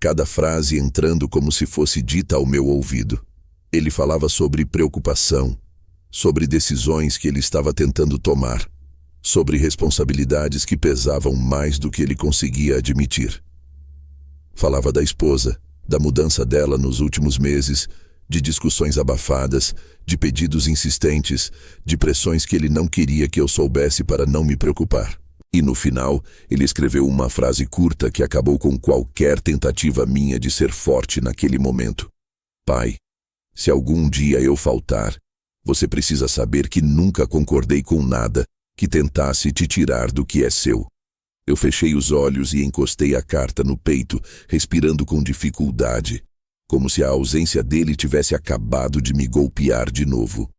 cada frase entrando como se fosse dita ao meu ouvido. Ele falava sobre preocupação, sobre decisões que ele estava tentando tomar, sobre responsabilidades que pesavam mais do que ele conseguia admitir. Falava da esposa, da mudança dela nos últimos meses, de discussões abafadas, de pedidos insistentes, de pressões que ele não queria que eu soubesse para não me preocupar. E no final, ele escreveu uma frase curta que acabou com qualquer tentativa minha de ser forte naquele momento. Pai, se algum dia eu faltar, você precisa saber que nunca concordei com nada que tentasse te tirar do que é seu. Eu fechei os olhos e encostei a carta no peito, respirando com dificuldade, como se a ausência dele tivesse acabado de me golpear de novo.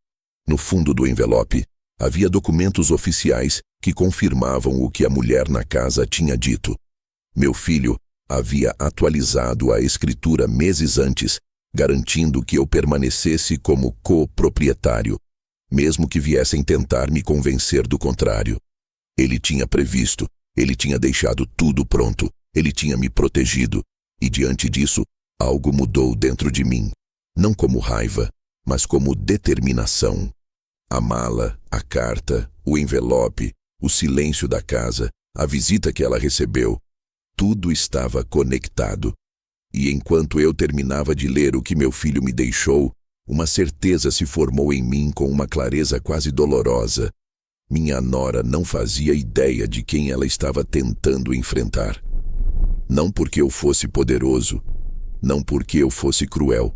No fundo do envelope, havia documentos oficiais que confirmavam o que a mulher na casa tinha dito. Meu filho havia atualizado a escritura meses antes, garantindo que eu permanecesse como coproprietário, mesmo que viessem tentar me convencer do contrário. Ele tinha previsto, ele tinha deixado tudo pronto, ele tinha me protegido, e diante disso, algo mudou dentro de mim, não como raiva, mas como determinação. A mala, a carta, o envelope, o silêncio da casa, a visita que ela recebeu, tudo estava conectado. E enquanto eu terminava de ler o que meu filho me deixou, uma certeza se formou em mim com uma clareza quase dolorosa. Minha nora não fazia ideia de quem ela estava tentando enfrentar. Não porque eu fosse poderoso, não porque eu fosse cruel,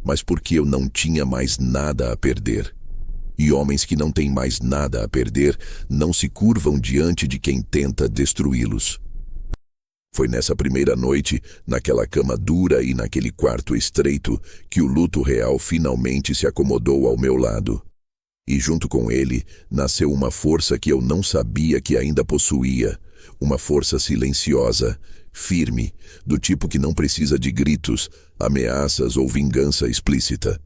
mas porque eu não tinha mais nada a perder. E homens que não têm mais nada a perder não se curvam diante de quem tenta destruí-los. Foi nessa primeira noite, naquela cama dura e naquele quarto estreito, que o luto real finalmente se acomodou ao meu lado. E junto com ele, nasceu uma força que eu não sabia que ainda possuía, uma força silenciosa, firme, do tipo que não precisa de gritos, ameaças ou vingança explícita.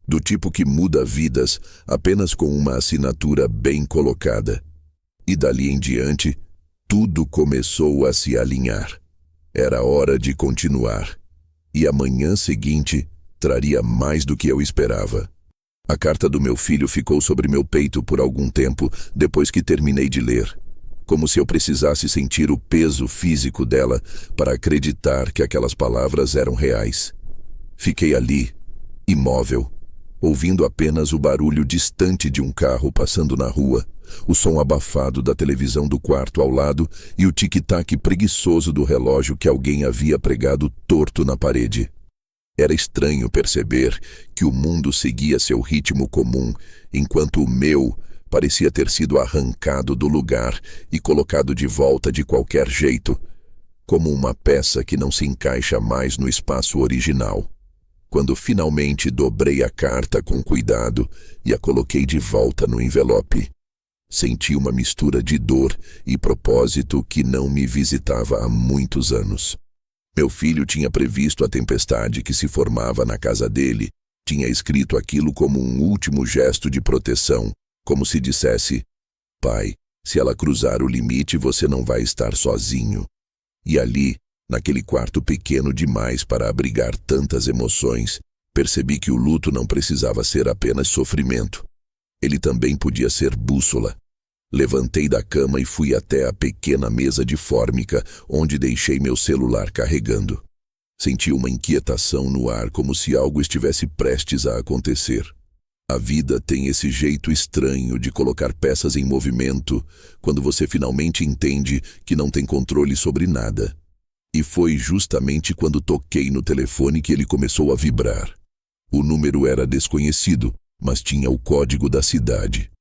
Do tipo que muda vidas apenas com uma assinatura bem colocada. E dali em diante, tudo começou a se alinhar. Era hora de continuar. E a manhã seguinte traria mais do que eu esperava. A carta do meu filho ficou sobre meu peito por algum tempo depois que terminei de ler, como se eu precisasse sentir o peso físico dela para acreditar que aquelas palavras eram reais. Fiquei ali, imóvel, ouvindo apenas o barulho distante de um carro passando na rua, o som abafado da televisão do quarto ao lado e o tic-tac preguiçoso do relógio que alguém havia pregado torto na parede. Era estranho perceber que o mundo seguia seu ritmo comum, enquanto o meu parecia ter sido arrancado do lugar e colocado de volta de qualquer jeito, como uma peça que não se encaixa mais no espaço original. Quando finalmente dobrei a carta com cuidado e a coloquei de volta no envelope, senti uma mistura de dor e propósito que não me visitava há muitos anos. Meu filho tinha previsto a tempestade que se formava na casa dele, tinha escrito aquilo como um último gesto de proteção, como se dissesse: pai, se ela cruzar o limite você não vai estar sozinho. E ali, naquele quarto pequeno demais para abrigar tantas emoções, percebi que o luto não precisava ser apenas sofrimento. Ele também podia ser bússola. Levantei da cama e fui até a pequena mesa de fórmica, onde deixei meu celular carregando. Senti uma inquietação no ar, como se algo estivesse prestes a acontecer. A vida tem esse jeito estranho de colocar peças em movimento quando você finalmente entende que não tem controle sobre nada. E foi justamente quando toquei no telefone que ele começou a vibrar. O número era desconhecido, mas tinha o código da cidade.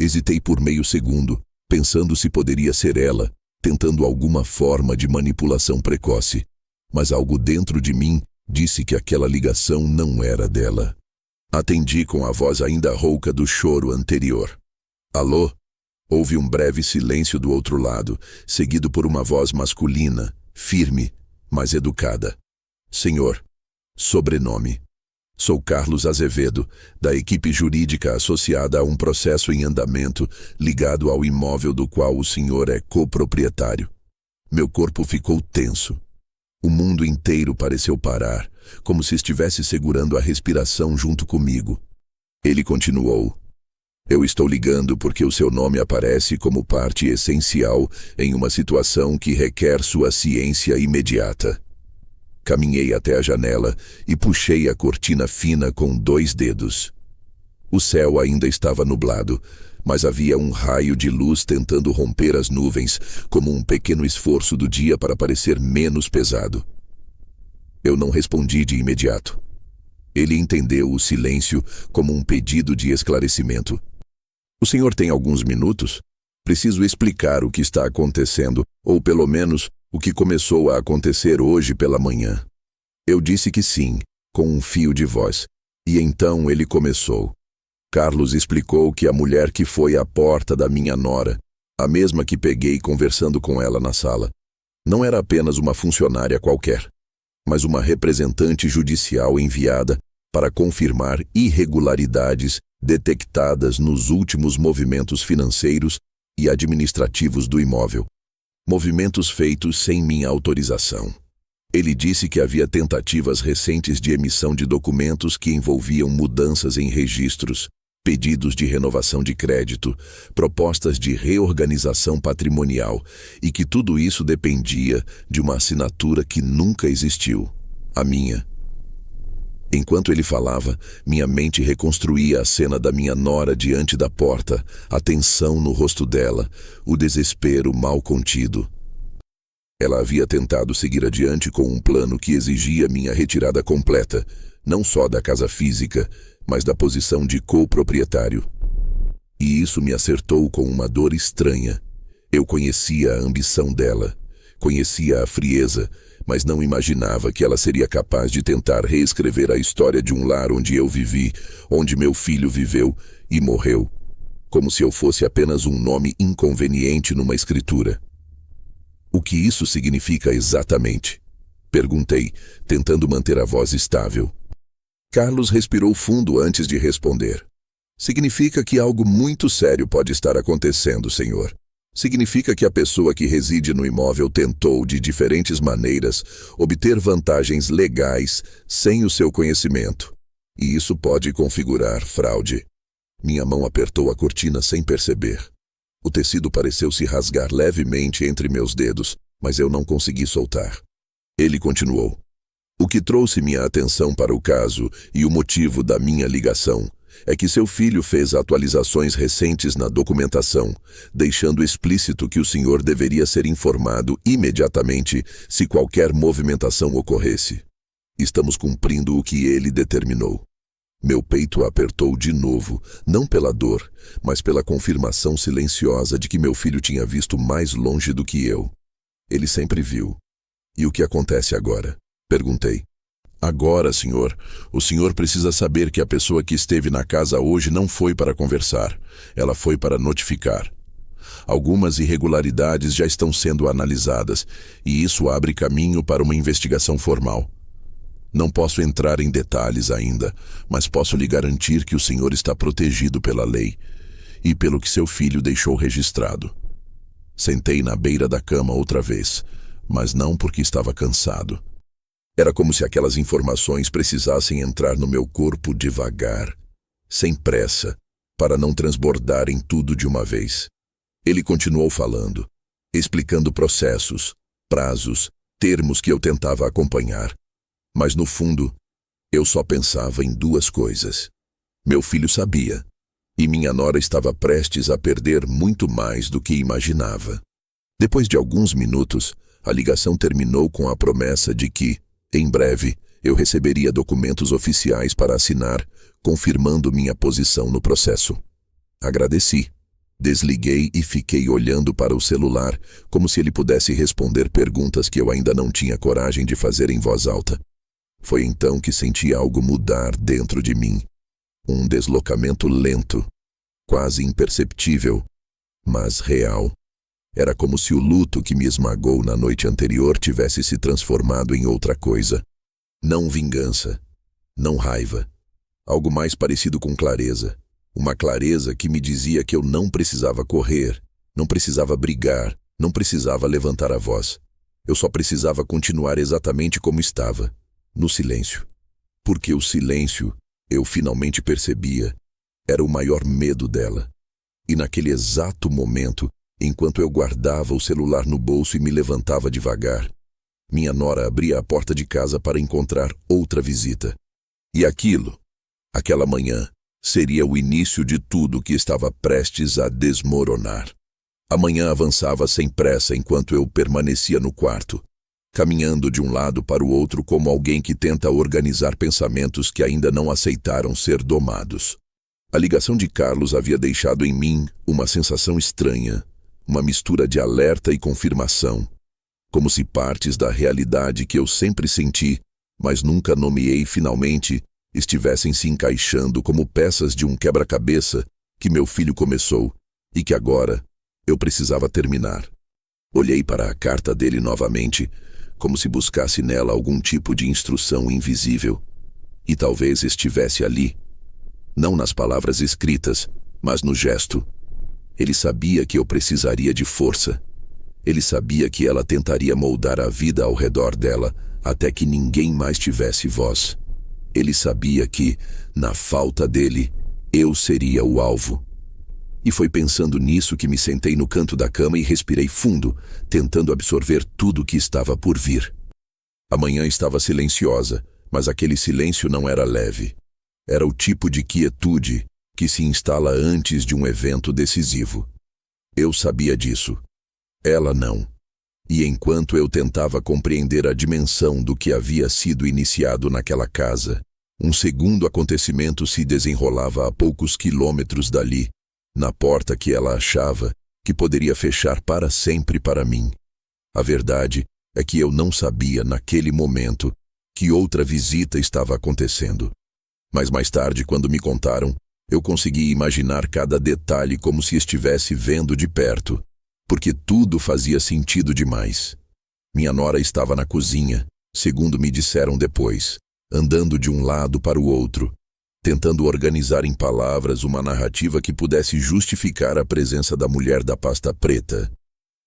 Hesitei por meio segundo, pensando se poderia ser ela, tentando alguma forma de manipulação precoce. Mas algo dentro de mim disse que aquela ligação não era dela. Atendi com a voz ainda rouca do choro anterior. Alô? Houve um breve silêncio do outro lado, seguido por uma voz masculina, firme, mas educada. Senhor. Sobrenome. Sou Carlos Azevedo, da equipe jurídica associada a um processo em andamento ligado ao imóvel do qual o senhor é coproprietário. Meu corpo ficou tenso. O mundo inteiro pareceu parar, como se estivesse segurando a respiração junto comigo. Ele continuou: eu estou ligando porque o seu nome aparece como parte essencial em uma situação que requer sua ciência imediata. Caminhei até a janela e puxei a cortina fina com 2 dedos. O céu ainda estava nublado, mas havia um raio de luz tentando romper as nuvens, como um pequeno esforço do dia para parecer menos pesado. Eu não respondi de imediato. Ele entendeu o silêncio como um pedido de esclarecimento. O senhor tem alguns minutos? Preciso explicar o que está acontecendo, ou pelo menos o que começou a acontecer hoje pela manhã. Eu disse que sim, com um fio de voz, e então ele começou. Carlos explicou que a mulher que foi à porta da minha nora, a mesma que peguei conversando com ela na sala, não era apenas uma funcionária qualquer, mas uma representante judicial enviada para confirmar irregularidades detectadas nos últimos movimentos financeiros e administrativos do imóvel. Movimentos feitos sem minha autorização. Ele disse que havia tentativas recentes de emissão de documentos que envolviam mudanças em registros, pedidos de renovação de crédito, propostas de reorganização patrimonial e que tudo isso dependia de uma assinatura que nunca existiu, a minha. Enquanto ele falava, minha mente reconstruía a cena da minha nora diante da porta, a tensão no rosto dela, o desespero mal contido. Ela havia tentado seguir adiante com um plano que exigia minha retirada completa, não só da casa física, mas da posição de coproprietário. E isso me acertou com uma dor estranha. Eu conhecia a ambição dela, conhecia a frieza, mas não imaginava que ela seria capaz de tentar reescrever a história de um lar onde eu vivi, onde meu filho viveu e morreu, como se eu fosse apenas um nome inconveniente numa escritura. O que isso significa exatamente? Perguntei, tentando manter a voz estável. Carlos respirou fundo antes de responder. Significa que algo muito sério pode estar acontecendo, senhor. Significa que a pessoa que reside no imóvel tentou, de diferentes maneiras, obter vantagens legais sem o seu conhecimento. E isso pode configurar fraude. Minha mão apertou a cortina sem perceber. O tecido pareceu se rasgar levemente entre meus dedos, mas eu não consegui soltar. Ele continuou. O que trouxe minha atenção para o caso e o motivo da minha ligação é que seu filho fez atualizações recentes na documentação, deixando explícito que o senhor deveria ser informado imediatamente se qualquer movimentação ocorresse. Estamos cumprindo o que ele determinou. Meu peito apertou de novo, não pela dor, mas pela confirmação silenciosa de que meu filho tinha visto mais longe do que eu. Ele sempre viu. E o que acontece agora? Perguntei. Agora, senhor, o senhor precisa saber que a pessoa que esteve na casa hoje não foi para conversar. Ela foi para notificar. Algumas irregularidades já estão sendo analisadas, e isso abre caminho para uma investigação formal. Não posso entrar em detalhes ainda, mas posso lhe garantir que o senhor está protegido pela lei e pelo que seu filho deixou registrado. Sentei na beira da cama outra vez, mas não porque estava cansado. Era como se aquelas informações precisassem entrar no meu corpo devagar, sem pressa, para não transbordarem tudo de uma vez. Ele continuou falando, explicando processos, prazos, termos que eu tentava acompanhar. Mas no fundo, eu só pensava em duas coisas. Meu filho sabia, e minha nora estava prestes a perder muito mais do que imaginava. Depois de alguns minutos, a ligação terminou com a promessa de que, em breve, eu receberia documentos oficiais para assinar, confirmando minha posição no processo. Agradeci. Desliguei e fiquei olhando para o celular, como se ele pudesse responder perguntas que eu ainda não tinha coragem de fazer em voz alta. Foi então que senti algo mudar dentro de mim. Um deslocamento lento, quase imperceptível, mas real. Era como se o luto que me esmagou na noite anterior tivesse se transformado em outra coisa. Não vingança, não raiva. Algo mais parecido com clareza. Uma clareza que me dizia que eu não precisava correr, não precisava brigar, não precisava levantar a voz. Eu só precisava continuar exatamente como estava. No silêncio. Porque o silêncio, eu finalmente percebia, era o maior medo dela. E naquele exato momento, enquanto eu guardava o celular no bolso e me levantava devagar, minha nora abria a porta de casa para encontrar outra visita. E aquela manhã, seria o início de tudo que estava prestes a desmoronar. A manhã avançava sem pressa enquanto eu permanecia no quarto, caminhando de um lado para o outro como alguém que tenta organizar pensamentos que ainda não aceitaram ser domados. A ligação de Carlos havia deixado em mim uma sensação estranha, uma mistura de alerta e confirmação, como se partes da realidade que eu sempre senti, mas nunca nomeei finalmente, estivessem se encaixando como peças de um quebra-cabeça que meu filho começou e que agora eu precisava terminar. Olhei para a carta dele novamente, como se buscasse nela algum tipo de instrução invisível. E talvez estivesse ali, não nas palavras escritas, mas no gesto. Ele sabia que eu precisaria de força. Ele sabia que ela tentaria moldar a vida ao redor dela até que ninguém mais tivesse voz. Ele sabia que, na falta dele, eu seria o alvo. E foi pensando nisso que me sentei no canto da cama e respirei fundo, tentando absorver tudo o que estava por vir. A manhã estava silenciosa, mas aquele silêncio não era leve. Era o tipo de quietude que se instala antes de um evento decisivo. Eu sabia disso. Ela não. E enquanto eu tentava compreender a dimensão do que havia sido iniciado naquela casa, um segundo acontecimento se desenrolava a poucos quilômetros dali, na porta que ela achava que poderia fechar para sempre para mim. A verdade é que eu não sabia naquele momento que outra visita estava acontecendo. Mas mais tarde, quando me contaram, eu consegui imaginar cada detalhe como se estivesse vendo de perto, porque tudo fazia sentido demais. Minha nora estava na cozinha, segundo me disseram depois, andando de um lado para o outro, tentando organizar em palavras uma narrativa que pudesse justificar a presença da mulher da pasta preta.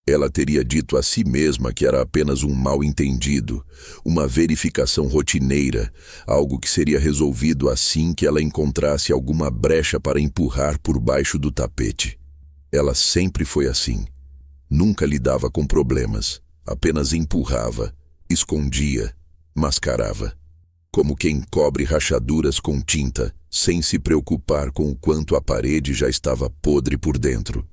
Ela teria dito a si mesma que era apenas um mal-entendido, uma verificação rotineira, algo que seria resolvido assim que ela encontrasse alguma brecha para empurrar por baixo do tapete. Ela sempre foi assim. Nunca lidava com problemas, apenas empurrava, escondia, mascarava. Como quem cobre rachaduras com tinta, sem se preocupar com o quanto a parede já estava podre por dentro.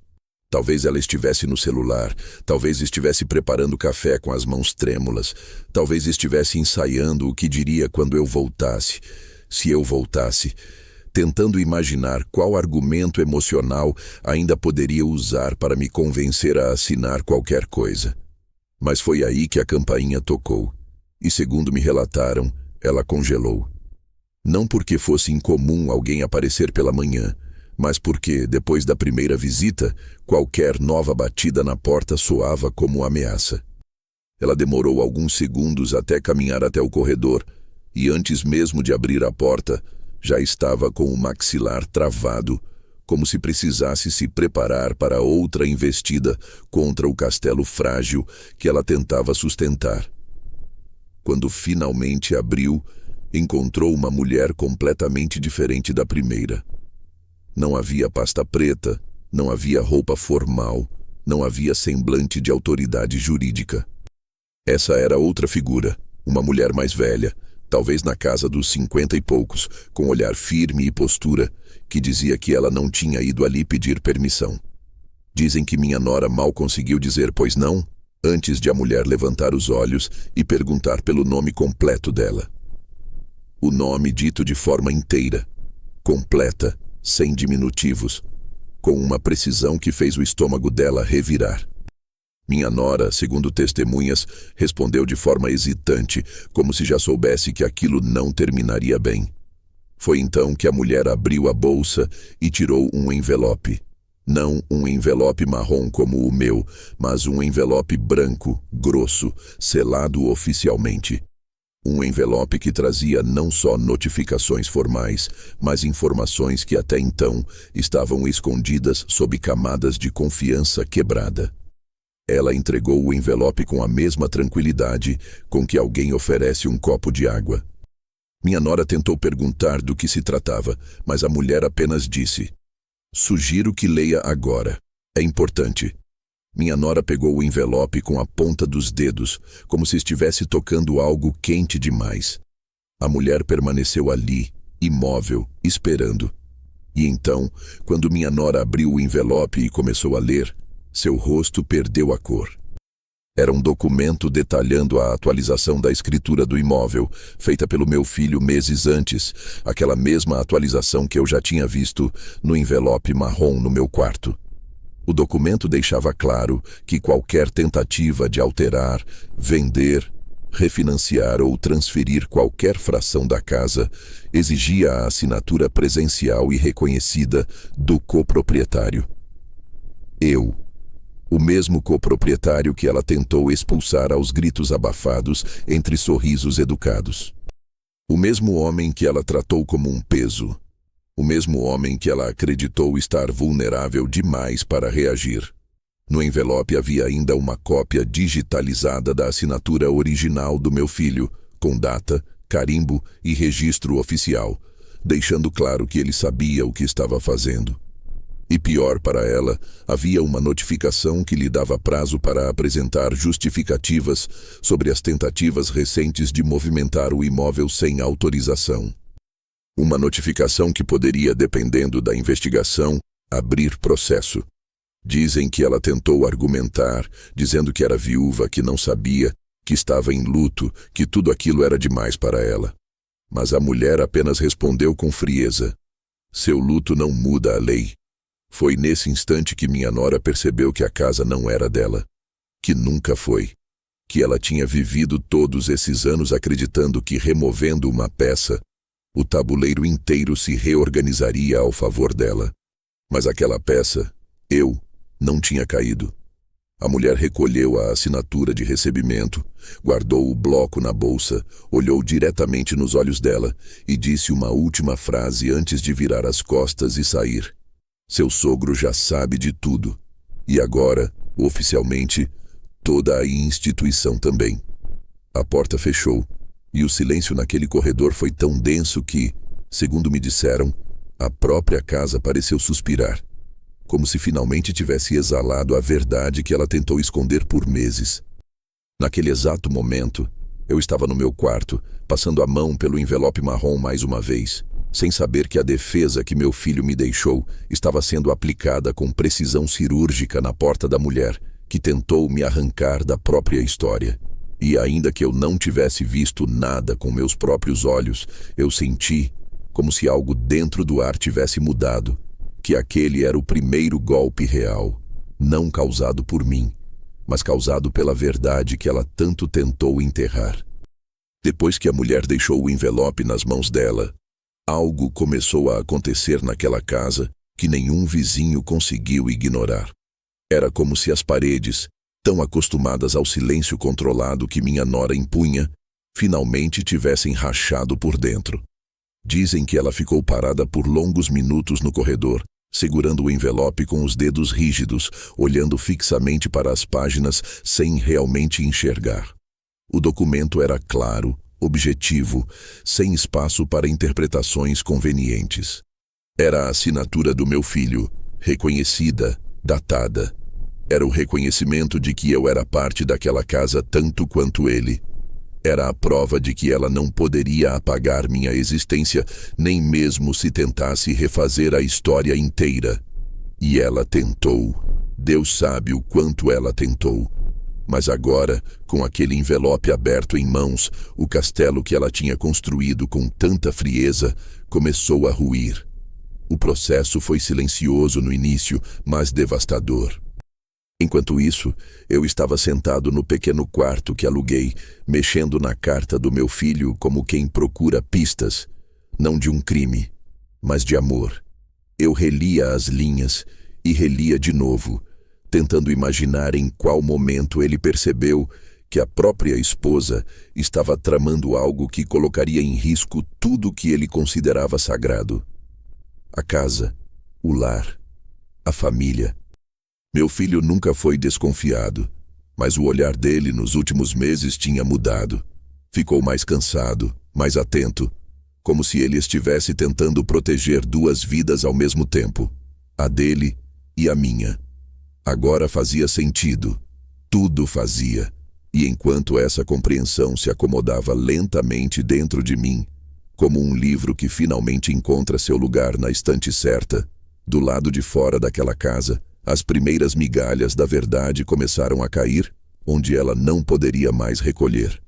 Talvez ela estivesse no celular, talvez estivesse preparando café com as mãos trêmulas, talvez estivesse ensaiando o que diria quando eu voltasse, se eu voltasse, tentando imaginar qual argumento emocional ainda poderia usar para me convencer a assinar qualquer coisa. Mas foi aí que a campainha tocou, e segundo me relataram, ela congelou. Não porque fosse incomum alguém aparecer pela manhã, mas porque, depois da primeira visita, qualquer nova batida na porta soava como ameaça. Ela demorou alguns segundos até caminhar até o corredor, e antes mesmo de abrir a porta, já estava com o maxilar travado, como se precisasse se preparar para outra investida contra o castelo frágil que ela tentava sustentar. Quando finalmente abriu, encontrou uma mulher completamente diferente da primeira. Não havia pasta preta, não havia roupa formal, não havia semblante de autoridade jurídica. Essa era outra figura, uma mulher mais velha, talvez na casa dos 50 e poucos, com olhar firme e postura, que dizia que ela não tinha ido ali pedir permissão. Dizem que minha nora mal conseguiu dizer pois não, antes de a mulher levantar os olhos e perguntar pelo nome completo dela. O nome dito de forma inteira, completa, sem diminutivos, com uma precisão que fez o estômago dela revirar. Minha nora, segundo testemunhas, respondeu de forma hesitante, como se já soubesse que aquilo não terminaria bem. Foi então que a mulher abriu a bolsa e tirou um envelope. Não um envelope marrom como o meu, mas um envelope branco, grosso, selado oficialmente. Um envelope que trazia não só notificações formais, mas informações que até então estavam escondidas sob camadas de confiança quebrada. Ela entregou o envelope com a mesma tranquilidade com que alguém oferece um copo de água. Minha nora tentou perguntar do que se tratava, mas a mulher apenas disse: "Sugiro que leia agora. É importante." Minha nora pegou o envelope com a ponta dos dedos, como se estivesse tocando algo quente demais. A mulher permaneceu ali, imóvel, esperando. E então, quando minha nora abriu o envelope e começou a ler, seu rosto perdeu a cor. Era um documento detalhando a atualização da escritura do imóvel, feita pelo meu filho meses antes, aquela mesma atualização que eu já tinha visto no envelope marrom no meu quarto. O documento deixava claro que qualquer tentativa de alterar, vender, refinanciar ou transferir qualquer fração da casa exigia a assinatura presencial e reconhecida do coproprietário. Eu, o mesmo coproprietário que ela tentou expulsar aos gritos abafados entre sorrisos educados. O mesmo homem que ela tratou como um peso. O mesmo homem que ela acreditou estar vulnerável demais para reagir. No envelope havia ainda uma cópia digitalizada da assinatura original do meu filho, com data, carimbo e registro oficial, deixando claro que ele sabia o que estava fazendo. E pior para ela, havia uma notificação que lhe dava prazo para apresentar justificativas sobre as tentativas recentes de movimentar o imóvel sem autorização. Uma notificação que poderia, dependendo da investigação, abrir processo. Dizem que ela tentou argumentar, dizendo que era viúva, que não sabia, que estava em luto, que tudo aquilo era demais para ela. Mas a mulher apenas respondeu com frieza: "Seu luto não muda a lei." Foi nesse instante que minha nora percebeu que a casa não era dela, que nunca foi, que ela tinha vivido todos esses anos acreditando que, removendo uma peça, o tabuleiro inteiro se reorganizaria ao favor dela. Mas aquela peça, eu, não tinha caído. A mulher recolheu a assinatura de recebimento, guardou o bloco na bolsa, olhou diretamente nos olhos dela e disse uma última frase antes de virar as costas e sair. Seu sogro já sabe de tudo. E agora, oficialmente, toda a instituição também. A porta fechou, e o silêncio naquele corredor foi tão denso que, segundo me disseram, a própria casa pareceu suspirar, como se finalmente tivesse exalado a verdade que ela tentou esconder por meses. Naquele exato momento, eu estava no meu quarto, passando a mão pelo envelope marrom mais uma vez, sem saber que a defesa que meu filho me deixou estava sendo aplicada com precisão cirúrgica na porta da mulher, que tentou me arrancar da própria história. E ainda que eu não tivesse visto nada com meus próprios olhos, eu senti, como se algo dentro do ar tivesse mudado, que aquele era o primeiro golpe real, não causado por mim, mas causado pela verdade que ela tanto tentou enterrar. Depois que a mulher deixou o envelope nas mãos dela, algo começou a acontecer naquela casa que nenhum vizinho conseguiu ignorar. Era como se as paredes, tão acostumadas ao silêncio controlado que minha nora impunha, finalmente tivessem rachado por dentro. Dizem que ela ficou parada por longos minutos no corredor, segurando o envelope com os dedos rígidos, olhando fixamente para as páginas sem realmente enxergar. O documento era claro, objetivo, sem espaço para interpretações convenientes. Era a assinatura do meu filho, reconhecida, datada. Era o reconhecimento de que eu era parte daquela casa tanto quanto ele. Era a prova de que ela não poderia apagar minha existência, nem mesmo se tentasse refazer a história inteira. E ela tentou. Deus sabe o quanto ela tentou. Mas agora, com aquele envelope aberto em mãos, o castelo que ela tinha construído com tanta frieza começou a ruir. O processo foi silencioso no início, mas devastador. Enquanto isso, eu estava sentado no pequeno quarto que aluguei, mexendo na carta do meu filho como quem procura pistas, não de um crime, mas de amor. Eu relia as linhas e relia de novo, tentando imaginar em qual momento ele percebeu que a própria esposa estava tramando algo que colocaria em risco tudo o que ele considerava sagrado. A casa, o lar, a família. Meu filho nunca foi desconfiado, mas o olhar dele nos últimos meses tinha mudado. Ficou mais cansado, mais atento, como se ele estivesse tentando proteger duas vidas ao mesmo tempo, a dele e a minha. Agora fazia sentido, tudo fazia, e enquanto essa compreensão se acomodava lentamente dentro de mim, como um livro que finalmente encontra seu lugar na estante certa, do lado de fora daquela casa, as primeiras migalhas da verdade começaram a cair, onde ela não poderia mais recolher.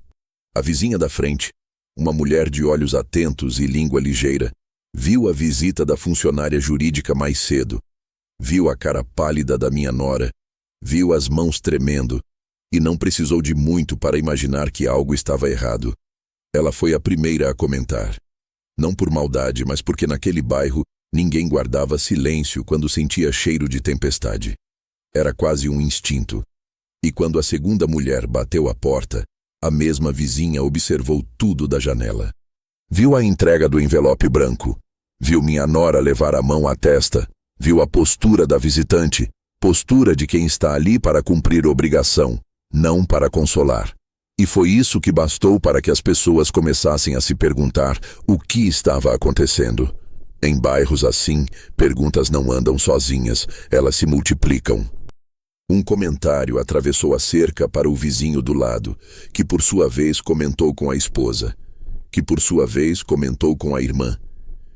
A vizinha da frente, uma mulher de olhos atentos e língua ligeira, viu a visita da funcionária jurídica mais cedo, viu a cara pálida da minha nora, viu as mãos tremendo, e não precisou de muito para imaginar que algo estava errado. Ela foi a primeira a comentar. Não por maldade, mas porque naquele bairro ninguém guardava silêncio quando sentia cheiro de tempestade. Era quase um instinto. E quando a segunda mulher bateu à porta, a mesma vizinha observou tudo da janela. Viu a entrega do envelope branco. Viu minha nora levar a mão à testa. Viu a postura da visitante. Postura de quem está ali para cumprir obrigação, não para consolar. E foi isso que bastou para que as pessoas começassem a se perguntar o que estava acontecendo. Em bairros assim, perguntas não andam sozinhas, elas se multiplicam. Um comentário atravessou a cerca para o vizinho do lado, que por sua vez comentou com a esposa, que por sua vez comentou com a irmã,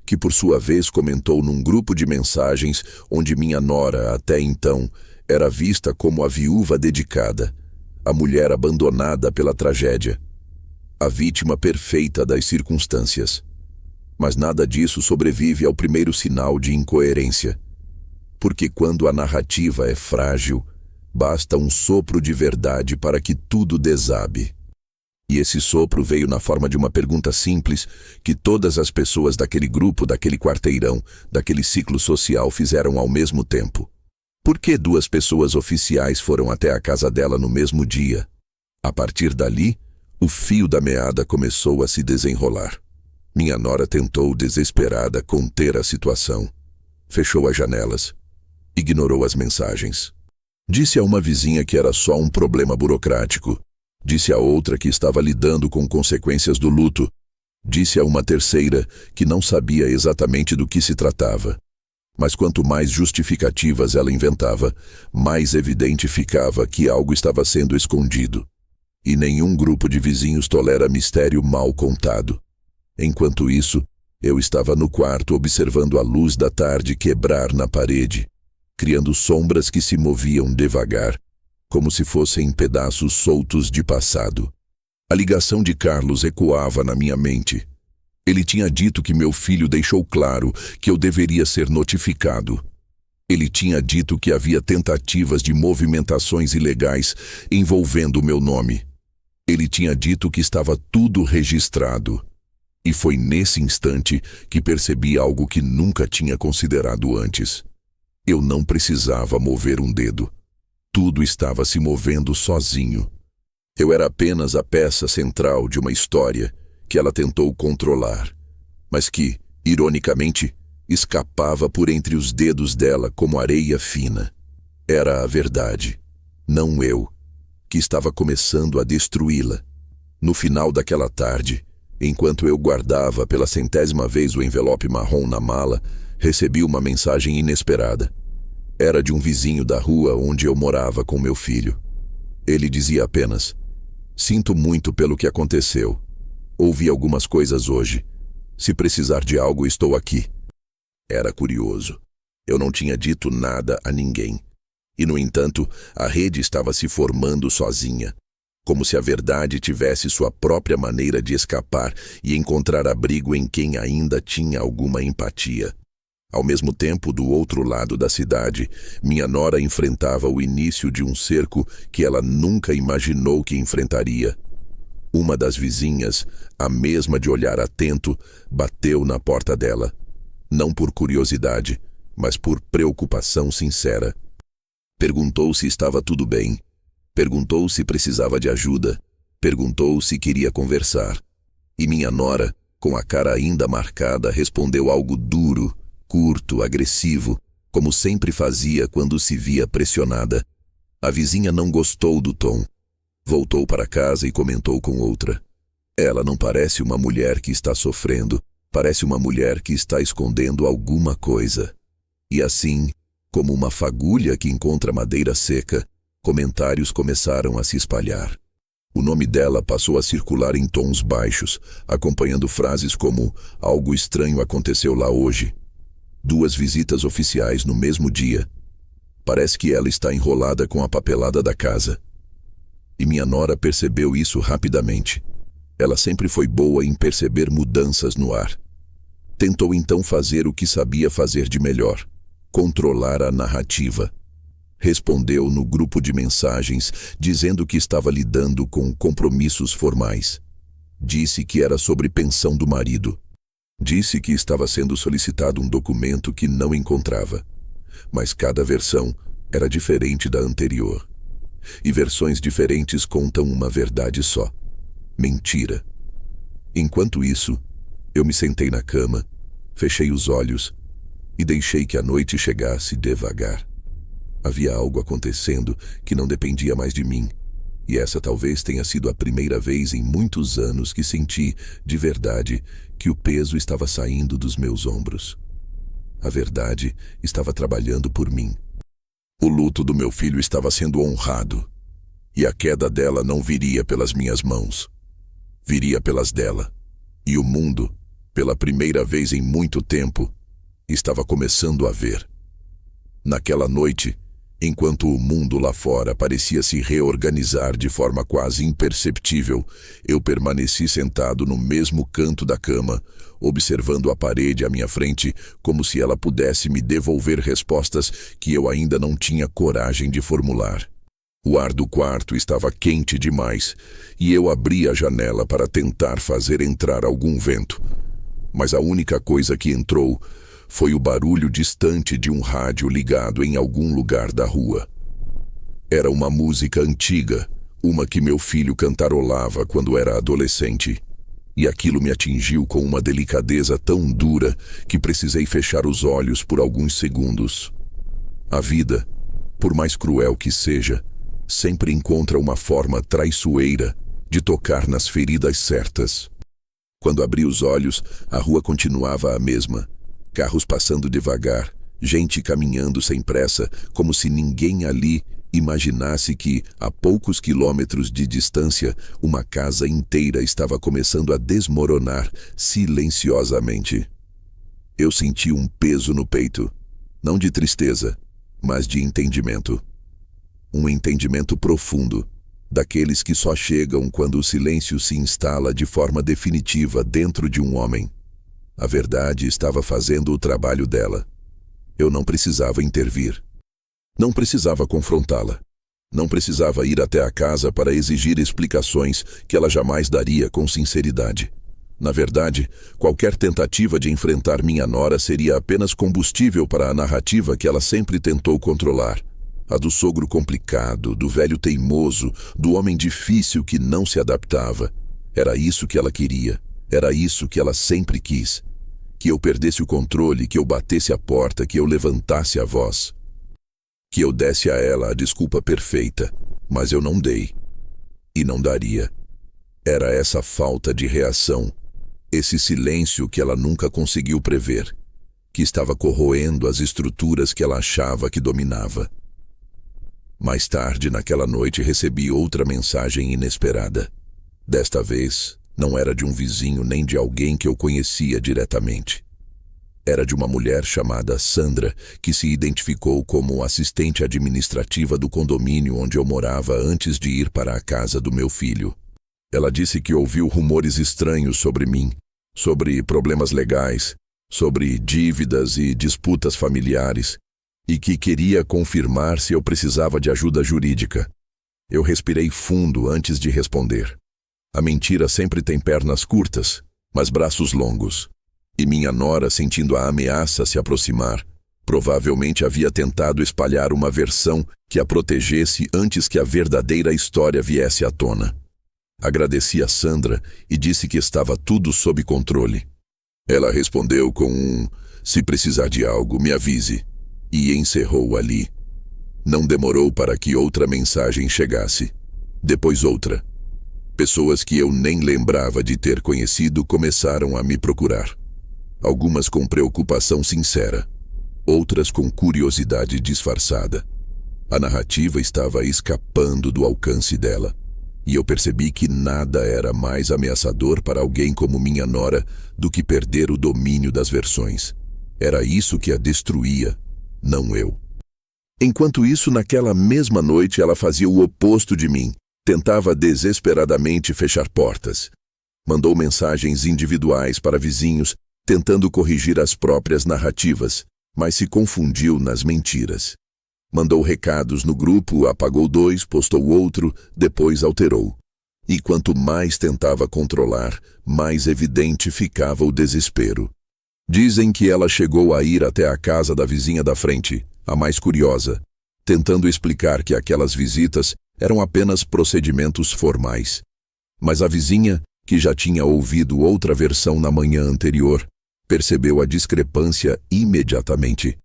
que por sua vez comentou num grupo de mensagens onde minha nora, até então, era vista como a viúva dedicada, a mulher abandonada pela tragédia, a vítima perfeita das circunstâncias. Mas nada disso sobrevive ao primeiro sinal de incoerência. Porque quando a narrativa é frágil, basta um sopro de verdade para que tudo desabe. E esse sopro veio na forma de uma pergunta simples que todas as pessoas daquele grupo, daquele quarteirão, daquele ciclo social fizeram ao mesmo tempo. Por que duas pessoas oficiais foram até a casa dela no mesmo dia? A partir dali, o fio da meada começou a se desenrolar. Minha nora tentou, desesperada, conter a situação. Fechou as janelas. Ignorou as mensagens. Disse a uma vizinha que era só um problema burocrático. Disse a outra que estava lidando com consequências do luto. Disse a uma terceira que não sabia exatamente do que se tratava. Mas quanto mais justificativas ela inventava, mais evidente ficava que algo estava sendo escondido. E nenhum grupo de vizinhos tolera mistério mal contado. Enquanto isso, eu estava no quarto observando a luz da tarde quebrar na parede, criando sombras que se moviam devagar, como se fossem pedaços soltos de passado. A ligação de Carlos ecoava na minha mente. Ele tinha dito que meu filho deixou claro que eu deveria ser notificado. Ele tinha dito que havia tentativas de movimentações ilegais envolvendo o meu nome. Ele tinha dito que estava tudo registrado. E foi nesse instante que percebi algo que nunca tinha considerado antes. Eu não precisava mover um dedo. Tudo estava se movendo sozinho. Eu era apenas a peça central de uma história que ela tentou controlar, mas que, ironicamente, escapava por entre os dedos dela como areia fina. Era a verdade, não eu, que estava começando a destruí-la. No final daquela tarde, enquanto eu guardava pela 100ª vez o envelope marrom na mala, recebi uma mensagem inesperada. Era de um vizinho da rua onde eu morava com meu filho. Ele dizia apenas: "Sinto muito pelo que aconteceu. Ouvi algumas coisas hoje. Se precisar de algo, estou aqui." Era curioso. Eu não tinha dito nada a ninguém. E, no entanto, a rede estava se formando sozinha, como se a verdade tivesse sua própria maneira de escapar e encontrar abrigo em quem ainda tinha alguma empatia. Ao mesmo tempo, do outro lado da cidade, minha nora enfrentava o início de um cerco que ela nunca imaginou que enfrentaria. Uma das vizinhas, a mesma de olhar atento, bateu na porta dela. Não por curiosidade, mas por preocupação sincera. Perguntou se estava tudo bem. Perguntou se precisava de ajuda. Perguntou se queria conversar. E minha nora, com a cara ainda marcada, respondeu algo duro, curto, agressivo, como sempre fazia quando se via pressionada. A vizinha não gostou do tom. Voltou para casa e comentou com outra: "Ela não parece uma mulher que está sofrendo, parece uma mulher que está escondendo alguma coisa." E assim, como uma fagulha que encontra madeira seca, comentários começaram a se espalhar. O nome dela passou a circular em tons baixos, acompanhando frases como "algo estranho aconteceu lá hoje", "duas visitas oficiais no mesmo dia", "parece que ela está enrolada com a papelada da casa." E minha nora percebeu isso rapidamente. Ela sempre foi boa em perceber mudanças no ar. Tentou então fazer o que sabia fazer de melhor: controlar a narrativa. Respondeu no grupo de mensagens, dizendo que estava lidando com compromissos formais. Disse que era sobre pensão do marido. Disse que estava sendo solicitado um documento que não encontrava. Mas cada versão era diferente da anterior. E versões diferentes contam uma verdade só: mentira. Enquanto isso, eu me sentei na cama, fechei os olhos e deixei que a noite chegasse devagar. Havia algo acontecendo que não dependia mais de mim, e essa talvez tenha sido a primeira vez em muitos anos que senti, de verdade, que o peso estava saindo dos meus ombros. A verdade estava trabalhando por mim. O luto do meu filho estava sendo honrado, e a queda dela não viria pelas minhas mãos. Viria pelas dela. E o mundo, pela primeira vez em muito tempo, estava começando a ver. Naquela noite, enquanto o mundo lá fora parecia se reorganizar de forma quase imperceptível, eu permaneci sentado no mesmo canto da cama, observando a parede à minha frente, como se ela pudesse me devolver respostas que eu ainda não tinha coragem de formular. O ar do quarto estava quente demais, e eu abri a janela para tentar fazer entrar algum vento. Mas a única coisa que entrou foi o barulho distante de um rádio ligado em algum lugar da rua. Era uma música antiga, uma que meu filho cantarolava quando era adolescente. E aquilo me atingiu com uma delicadeza tão dura que precisei fechar os olhos por alguns segundos. A vida, por mais cruel que seja, sempre encontra uma forma traiçoeira de tocar nas feridas certas. Quando abri os olhos, a rua continuava a mesma. Carros passando devagar, gente caminhando sem pressa, como se ninguém ali imaginasse que, a poucos quilômetros de distância, uma casa inteira estava começando a desmoronar silenciosamente. Eu senti um peso no peito, não de tristeza, mas de entendimento. Um entendimento profundo, daqueles que só chegam quando o silêncio se instala de forma definitiva dentro de um homem. A verdade estava fazendo o trabalho dela. Eu não precisava intervir. Não precisava confrontá-la. Não precisava ir até a casa para exigir explicações que ela jamais daria com sinceridade. Na verdade, qualquer tentativa de enfrentar minha nora seria apenas combustível para a narrativa que ela sempre tentou controlar. A do sogro complicado, do velho teimoso, do homem difícil que não se adaptava. Era isso que ela queria. Era isso que ela sempre quis. Que eu perdesse o controle, que eu batesse a porta, que eu levantasse a voz. Que eu desse a ela a desculpa perfeita, mas eu não dei. E não daria. Era essa falta de reação, esse silêncio que ela nunca conseguiu prever, que estava corroendo as estruturas que ela achava que dominava. Mais tarde, naquela noite, recebi outra mensagem inesperada. Desta vez, não era de um vizinho nem de alguém que eu conhecia diretamente. Era de uma mulher chamada Sandra, que se identificou como assistente administrativa do condomínio onde eu morava antes de ir para a casa do meu filho. Ela disse que ouviu rumores estranhos sobre mim, sobre problemas legais, sobre dívidas e disputas familiares, e que queria confirmar se eu precisava de ajuda jurídica. Eu respirei fundo antes de responder. A mentira sempre tem pernas curtas, mas braços longos. E minha nora, sentindo a ameaça se aproximar, provavelmente havia tentado espalhar uma versão que a protegesse antes que a verdadeira história viesse à tona. Agradeci a Sandra e disse que estava tudo sob controle. Ela respondeu com um "se precisar de algo, me avise", e encerrou ali. Não demorou para que outra mensagem chegasse. Depois outra. Pessoas que eu nem lembrava de ter conhecido começaram a me procurar. Algumas com preocupação sincera, outras com curiosidade disfarçada. A narrativa estava escapando do alcance dela, e eu percebi que nada era mais ameaçador para alguém como minha nora do que perder o domínio das versões. Era isso que a destruía, não eu. Enquanto isso, naquela mesma noite, ela fazia o oposto de mim. Tentava desesperadamente fechar portas. Mandou mensagens individuais para vizinhos, tentando corrigir as próprias narrativas, mas se confundiu nas mentiras. Mandou recados no grupo, apagou 2, postou outro, depois alterou. E quanto mais tentava controlar, mais evidente ficava o desespero. Dizem que ela chegou a ir até a casa da vizinha da frente, a mais curiosa, tentando explicar que aquelas visitas eram apenas procedimentos formais. Mas a vizinha, que já tinha ouvido outra versão na manhã anterior, percebeu a discrepância imediatamente.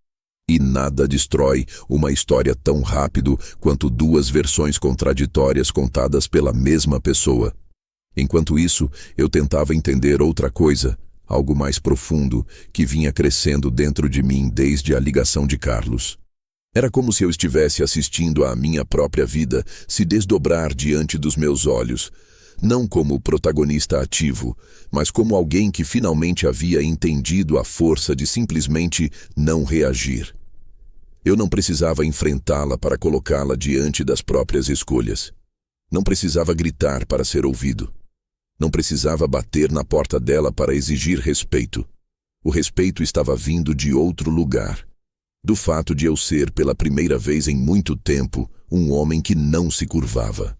E nada destrói uma história tão rápido quanto 2 versões contraditórias contadas pela mesma pessoa. Enquanto isso, eu tentava entender outra coisa, algo mais profundo, que vinha crescendo dentro de mim desde a ligação de Carlos. Era como se eu estivesse assistindo à minha própria vida se desdobrar diante dos meus olhos, não como protagonista ativo, mas como alguém que finalmente havia entendido a força de simplesmente não reagir. Eu não precisava enfrentá-la para colocá-la diante das próprias escolhas. Não precisava gritar para ser ouvido. Não precisava bater na porta dela para exigir respeito. O respeito estava vindo de outro lugar. Do fato de eu ser, pela primeira vez em muito tempo, um homem que não se curvava.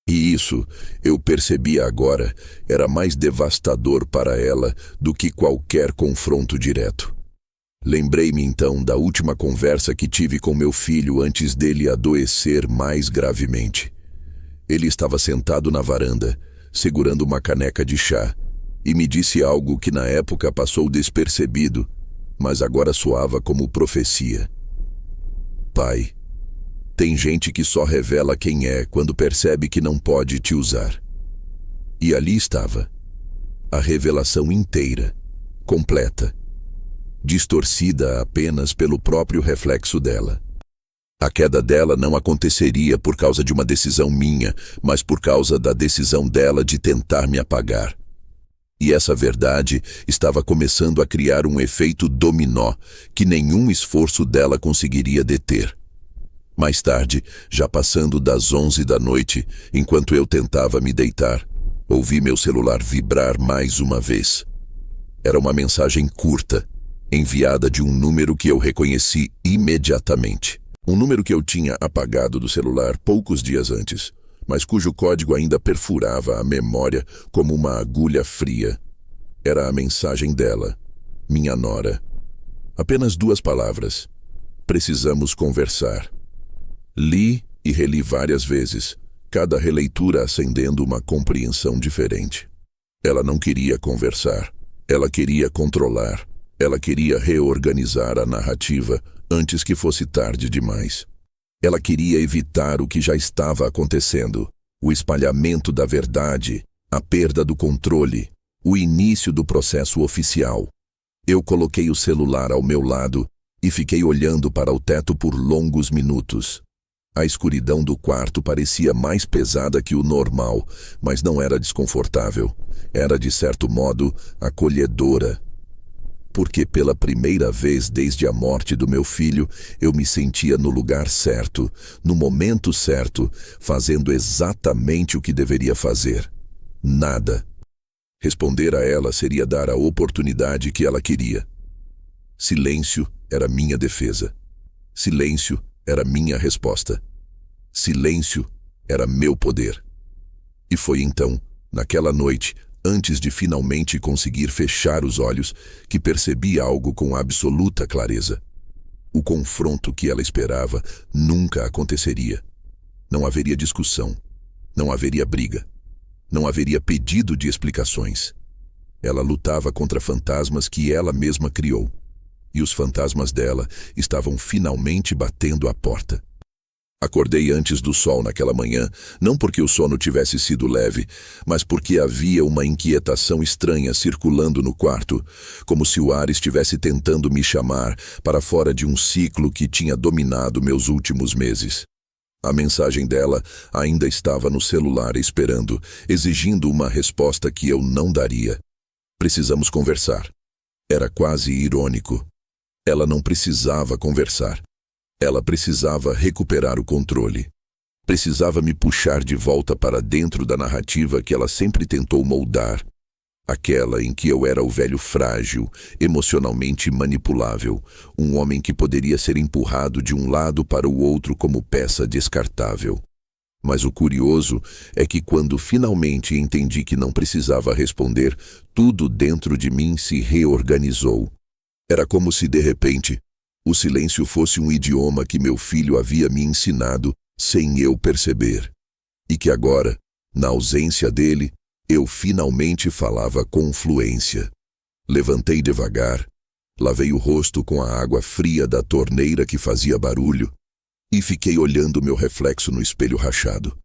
E isso, eu percebia agora, era mais devastador para ela do que qualquer confronto direto. Lembrei-me então da última conversa que tive com meu filho antes dele adoecer mais gravemente. Ele estava sentado na varanda, segurando uma caneca de chá, e me disse algo que na época passou despercebido, mas agora soava como profecia. Pai, tem gente que só revela quem é quando percebe que não pode te usar. E ali estava, a revelação inteira, completa, distorcida apenas pelo próprio reflexo dela. A queda dela não aconteceria por causa de uma decisão minha, mas por causa da decisão dela de tentar me apagar. E essa verdade estava começando a criar um efeito dominó que nenhum esforço dela conseguiria deter. Mais tarde, já passando das 11 da noite, enquanto eu tentava me deitar, ouvi meu celular vibrar mais uma vez. Era uma mensagem curta, enviada de um número que eu reconheci imediatamente. Um número que eu tinha apagado do celular poucos dias antes, mas cujo código ainda perfurava a memória como uma agulha fria. Era a mensagem dela, minha nora. Apenas 2 palavras. Precisamos conversar. Li e reli várias vezes, cada releitura acendendo uma compreensão diferente. Ela não queria conversar. Ela queria controlar. Ela queria reorganizar a narrativa antes que fosse tarde demais. Ela queria evitar o que já estava acontecendo, o espalhamento da verdade, a perda do controle, o início do processo oficial. Eu coloquei o celular ao meu lado e fiquei olhando para o teto por longos minutos. A escuridão do quarto parecia mais pesada que o normal, mas não era desconfortável. Era, de certo modo, acolhedora. Porque pela primeira vez desde a morte do meu filho, eu me sentia no lugar certo, no momento certo, fazendo exatamente o que deveria fazer. Nada. Responder a ela seria dar a oportunidade que ela queria. Silêncio era minha defesa. Silêncio era minha resposta. Silêncio era meu poder. E foi então, naquela noite, antes de finalmente conseguir fechar os olhos, que percebi algo com absoluta clareza. O confronto que ela esperava nunca aconteceria. Não haveria discussão. Não haveria briga. Não haveria pedido de explicações. Ela lutava contra fantasmas que ela mesma criou. E os fantasmas dela estavam finalmente batendo à porta. Acordei antes do sol naquela manhã, não porque o sono tivesse sido leve, mas porque havia uma inquietação estranha circulando no quarto, como se o ar estivesse tentando me chamar para fora de um ciclo que tinha dominado meus últimos meses. A mensagem dela ainda estava no celular esperando, exigindo uma resposta que eu não daria. Precisamos conversar. Era quase irônico. Ela não precisava conversar. Ela precisava recuperar o controle. Precisava me puxar de volta para dentro da narrativa que ela sempre tentou moldar. Aquela em que eu era o velho frágil, emocionalmente manipulável, um homem que poderia ser empurrado de um lado para o outro como peça descartável. Mas o curioso é que quando finalmente entendi que não precisava responder, tudo dentro de mim se reorganizou. Era como se, de repente, o silêncio fosse um idioma que meu filho havia me ensinado sem eu perceber. E que agora, na ausência dele, eu finalmente falava com fluência. Levantei devagar, lavei o rosto com a água fria da torneira que fazia barulho e fiquei olhando meu reflexo no espelho rachado.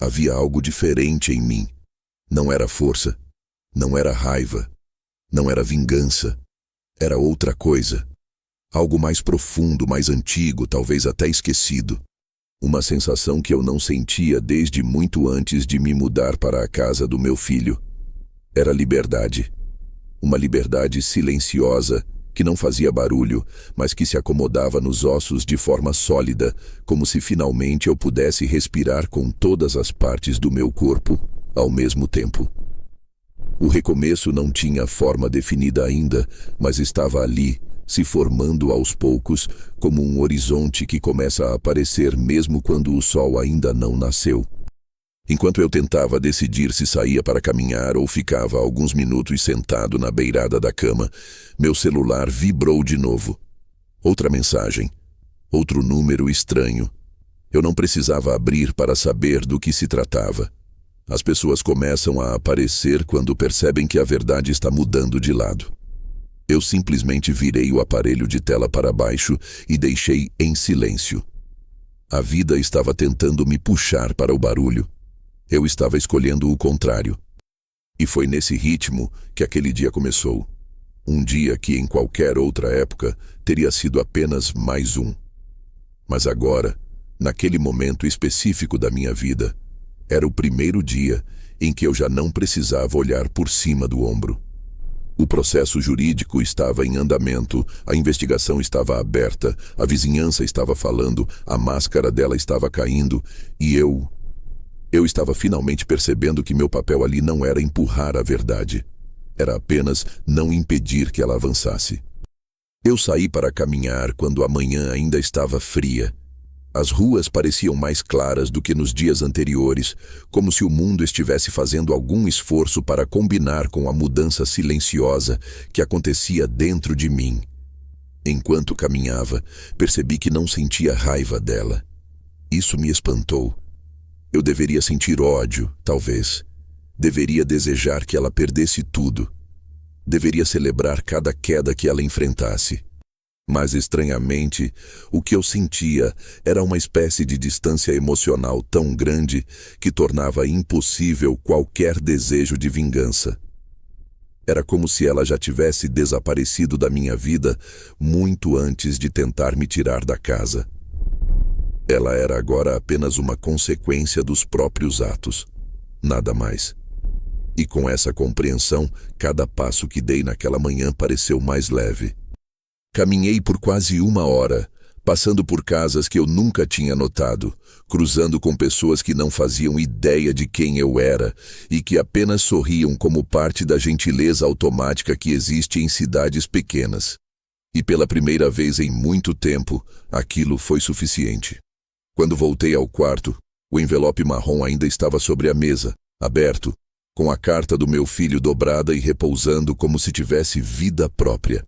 Havia algo diferente em mim. Não era força, não era raiva, não era vingança. Era outra coisa. Algo mais profundo, mais antigo, talvez até esquecido. Uma sensação que eu não sentia desde muito antes de me mudar para a casa do meu filho. Era liberdade. Uma liberdade silenciosa, que não fazia barulho, mas que se acomodava nos ossos de forma sólida, como se finalmente eu pudesse respirar com todas as partes do meu corpo, ao mesmo tempo. O recomeço não tinha forma definida ainda, mas estava ali, se formando aos poucos, como um horizonte que começa a aparecer mesmo quando o sol ainda não nasceu. Enquanto eu tentava decidir se saía para caminhar ou ficava alguns minutos sentado na beirada da cama, meu celular vibrou de novo. Outra mensagem. Outro número estranho. Eu não precisava abrir para saber do que se tratava. As pessoas começam a aparecer quando percebem que a verdade está mudando de lado. Eu simplesmente virei o aparelho de tela para baixo e deixei em silêncio. A vida estava tentando me puxar para o barulho. Eu estava escolhendo o contrário. E foi nesse ritmo que aquele dia começou. Um dia que em qualquer outra época teria sido apenas mais um. Mas agora, naquele momento específico da minha vida, era o primeiro dia em que eu já não precisava olhar por cima do ombro. O processo jurídico estava em andamento, a investigação estava aberta, a vizinhança estava falando, a máscara dela estava caindo e eu estava finalmente percebendo que meu papel ali não era empurrar a verdade. Era apenas não impedir que ela avançasse. Eu saí para caminhar quando a manhã ainda estava fria. As ruas pareciam mais claras do que nos dias anteriores, como se o mundo estivesse fazendo algum esforço para combinar com a mudança silenciosa que acontecia dentro de mim. Enquanto caminhava, percebi que não sentia raiva dela. Isso me espantou. Eu deveria sentir ódio, talvez. Deveria desejar que ela perdesse tudo. Deveria celebrar cada queda que ela enfrentasse. Mas, estranhamente, o que eu sentia era uma espécie de distância emocional tão grande que tornava impossível qualquer desejo de vingança. Era como se ela já tivesse desaparecido da minha vida muito antes de tentar me tirar da casa. Ela era agora apenas uma consequência dos próprios atos, nada mais. E com essa compreensão, cada passo que dei naquela manhã pareceu mais leve. Caminhei por quase 1 hora, passando por casas que eu nunca tinha notado, cruzando com pessoas que não faziam ideia de quem eu era e que apenas sorriam como parte da gentileza automática que existe em cidades pequenas. E pela primeira vez em muito tempo, aquilo foi suficiente. Quando voltei ao quarto, o envelope marrom ainda estava sobre a mesa, aberto, com a carta do meu filho dobrada e repousando como se tivesse vida própria.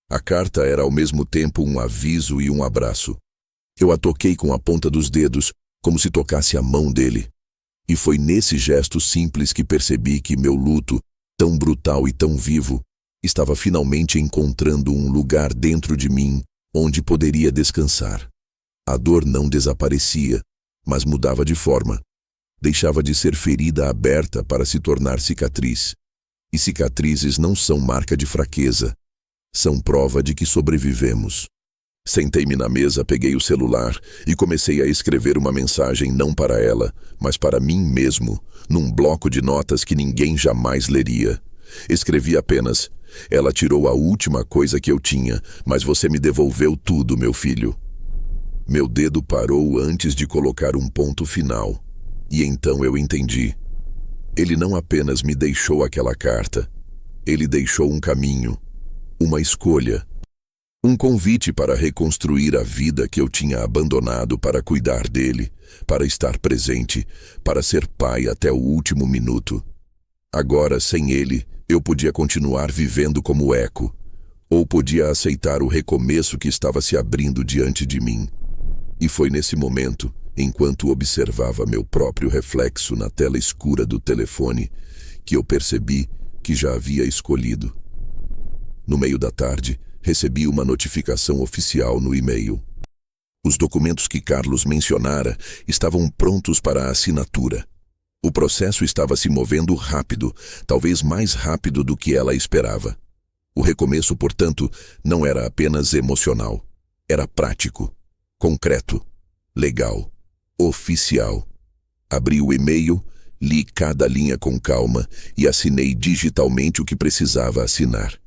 A carta era ao mesmo tempo um aviso e um abraço. Eu a toquei com a ponta dos dedos, como se tocasse a mão dele. E foi nesse gesto simples que percebi que meu luto, tão brutal e tão vivo, estava finalmente encontrando um lugar dentro de mim onde poderia descansar. A dor não desaparecia, mas mudava de forma. Deixava de ser ferida aberta para se tornar cicatriz. E cicatrizes não são marca de fraqueza. São prova de que sobrevivemos. Sentei-me na mesa, peguei o celular e comecei a escrever uma mensagem não para ela, mas para mim mesmo, num bloco de notas que ninguém jamais leria. Escrevi apenas: "Ela tirou a última coisa que eu tinha, mas você me devolveu tudo, meu filho." Meu dedo parou antes de colocar um ponto final. E então eu entendi. Ele não apenas me deixou aquela carta. Ele deixou um caminho. Uma escolha. Um convite para reconstruir a vida que eu tinha abandonado para cuidar dele, para estar presente, para ser pai até o último minuto. Agora, sem ele, eu podia continuar vivendo como Eco, ou podia aceitar o recomeço que estava se abrindo diante de mim. E foi nesse momento, enquanto observava meu próprio reflexo na tela escura do telefone, que eu percebi que já havia escolhido. No meio da tarde, recebi uma notificação oficial no e-mail. Os documentos que Carlos mencionara estavam prontos para a assinatura. O processo estava se movendo rápido, talvez mais rápido do que ela esperava. O recomeço, portanto, não era apenas emocional. Era prático, concreto, legal, oficial. Abri o e-mail, li cada linha com calma e assinei digitalmente o que precisava assinar.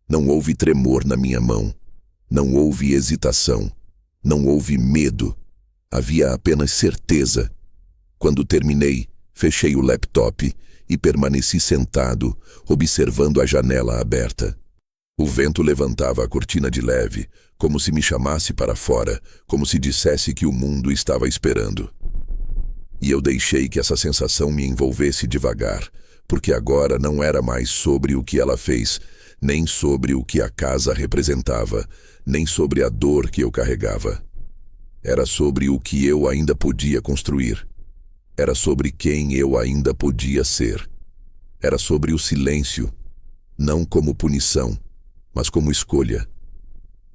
Não houve tremor na minha mão. Não houve hesitação. Não houve medo. Havia apenas certeza. Quando terminei, fechei o laptop e permaneci sentado, observando a janela aberta. O vento levantava a cortina de leve, como se me chamasse para fora, como se dissesse que o mundo estava esperando. E eu deixei que essa sensação me envolvesse devagar, porque agora não era mais sobre o que ela fez, nem sobre o que a casa representava, nem sobre a dor que eu carregava. Era sobre o que eu ainda podia construir. Era sobre quem eu ainda podia ser. Era sobre o silêncio, não como punição, mas como escolha.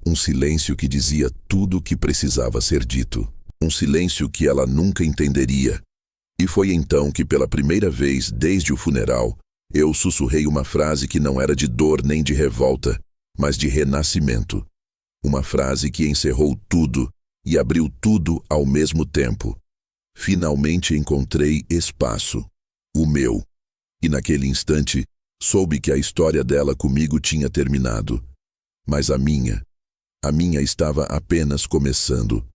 Um silêncio que dizia tudo o que precisava ser dito. Um silêncio que ela nunca entenderia. E foi então que, pela primeira vez desde o funeral, eu sussurrei uma frase que não era de dor nem de revolta, mas de renascimento. Uma frase que encerrou tudo e abriu tudo ao mesmo tempo. Finalmente encontrei espaço, o meu. E naquele instante, soube que a história dela comigo tinha terminado. Mas a minha estava apenas começando.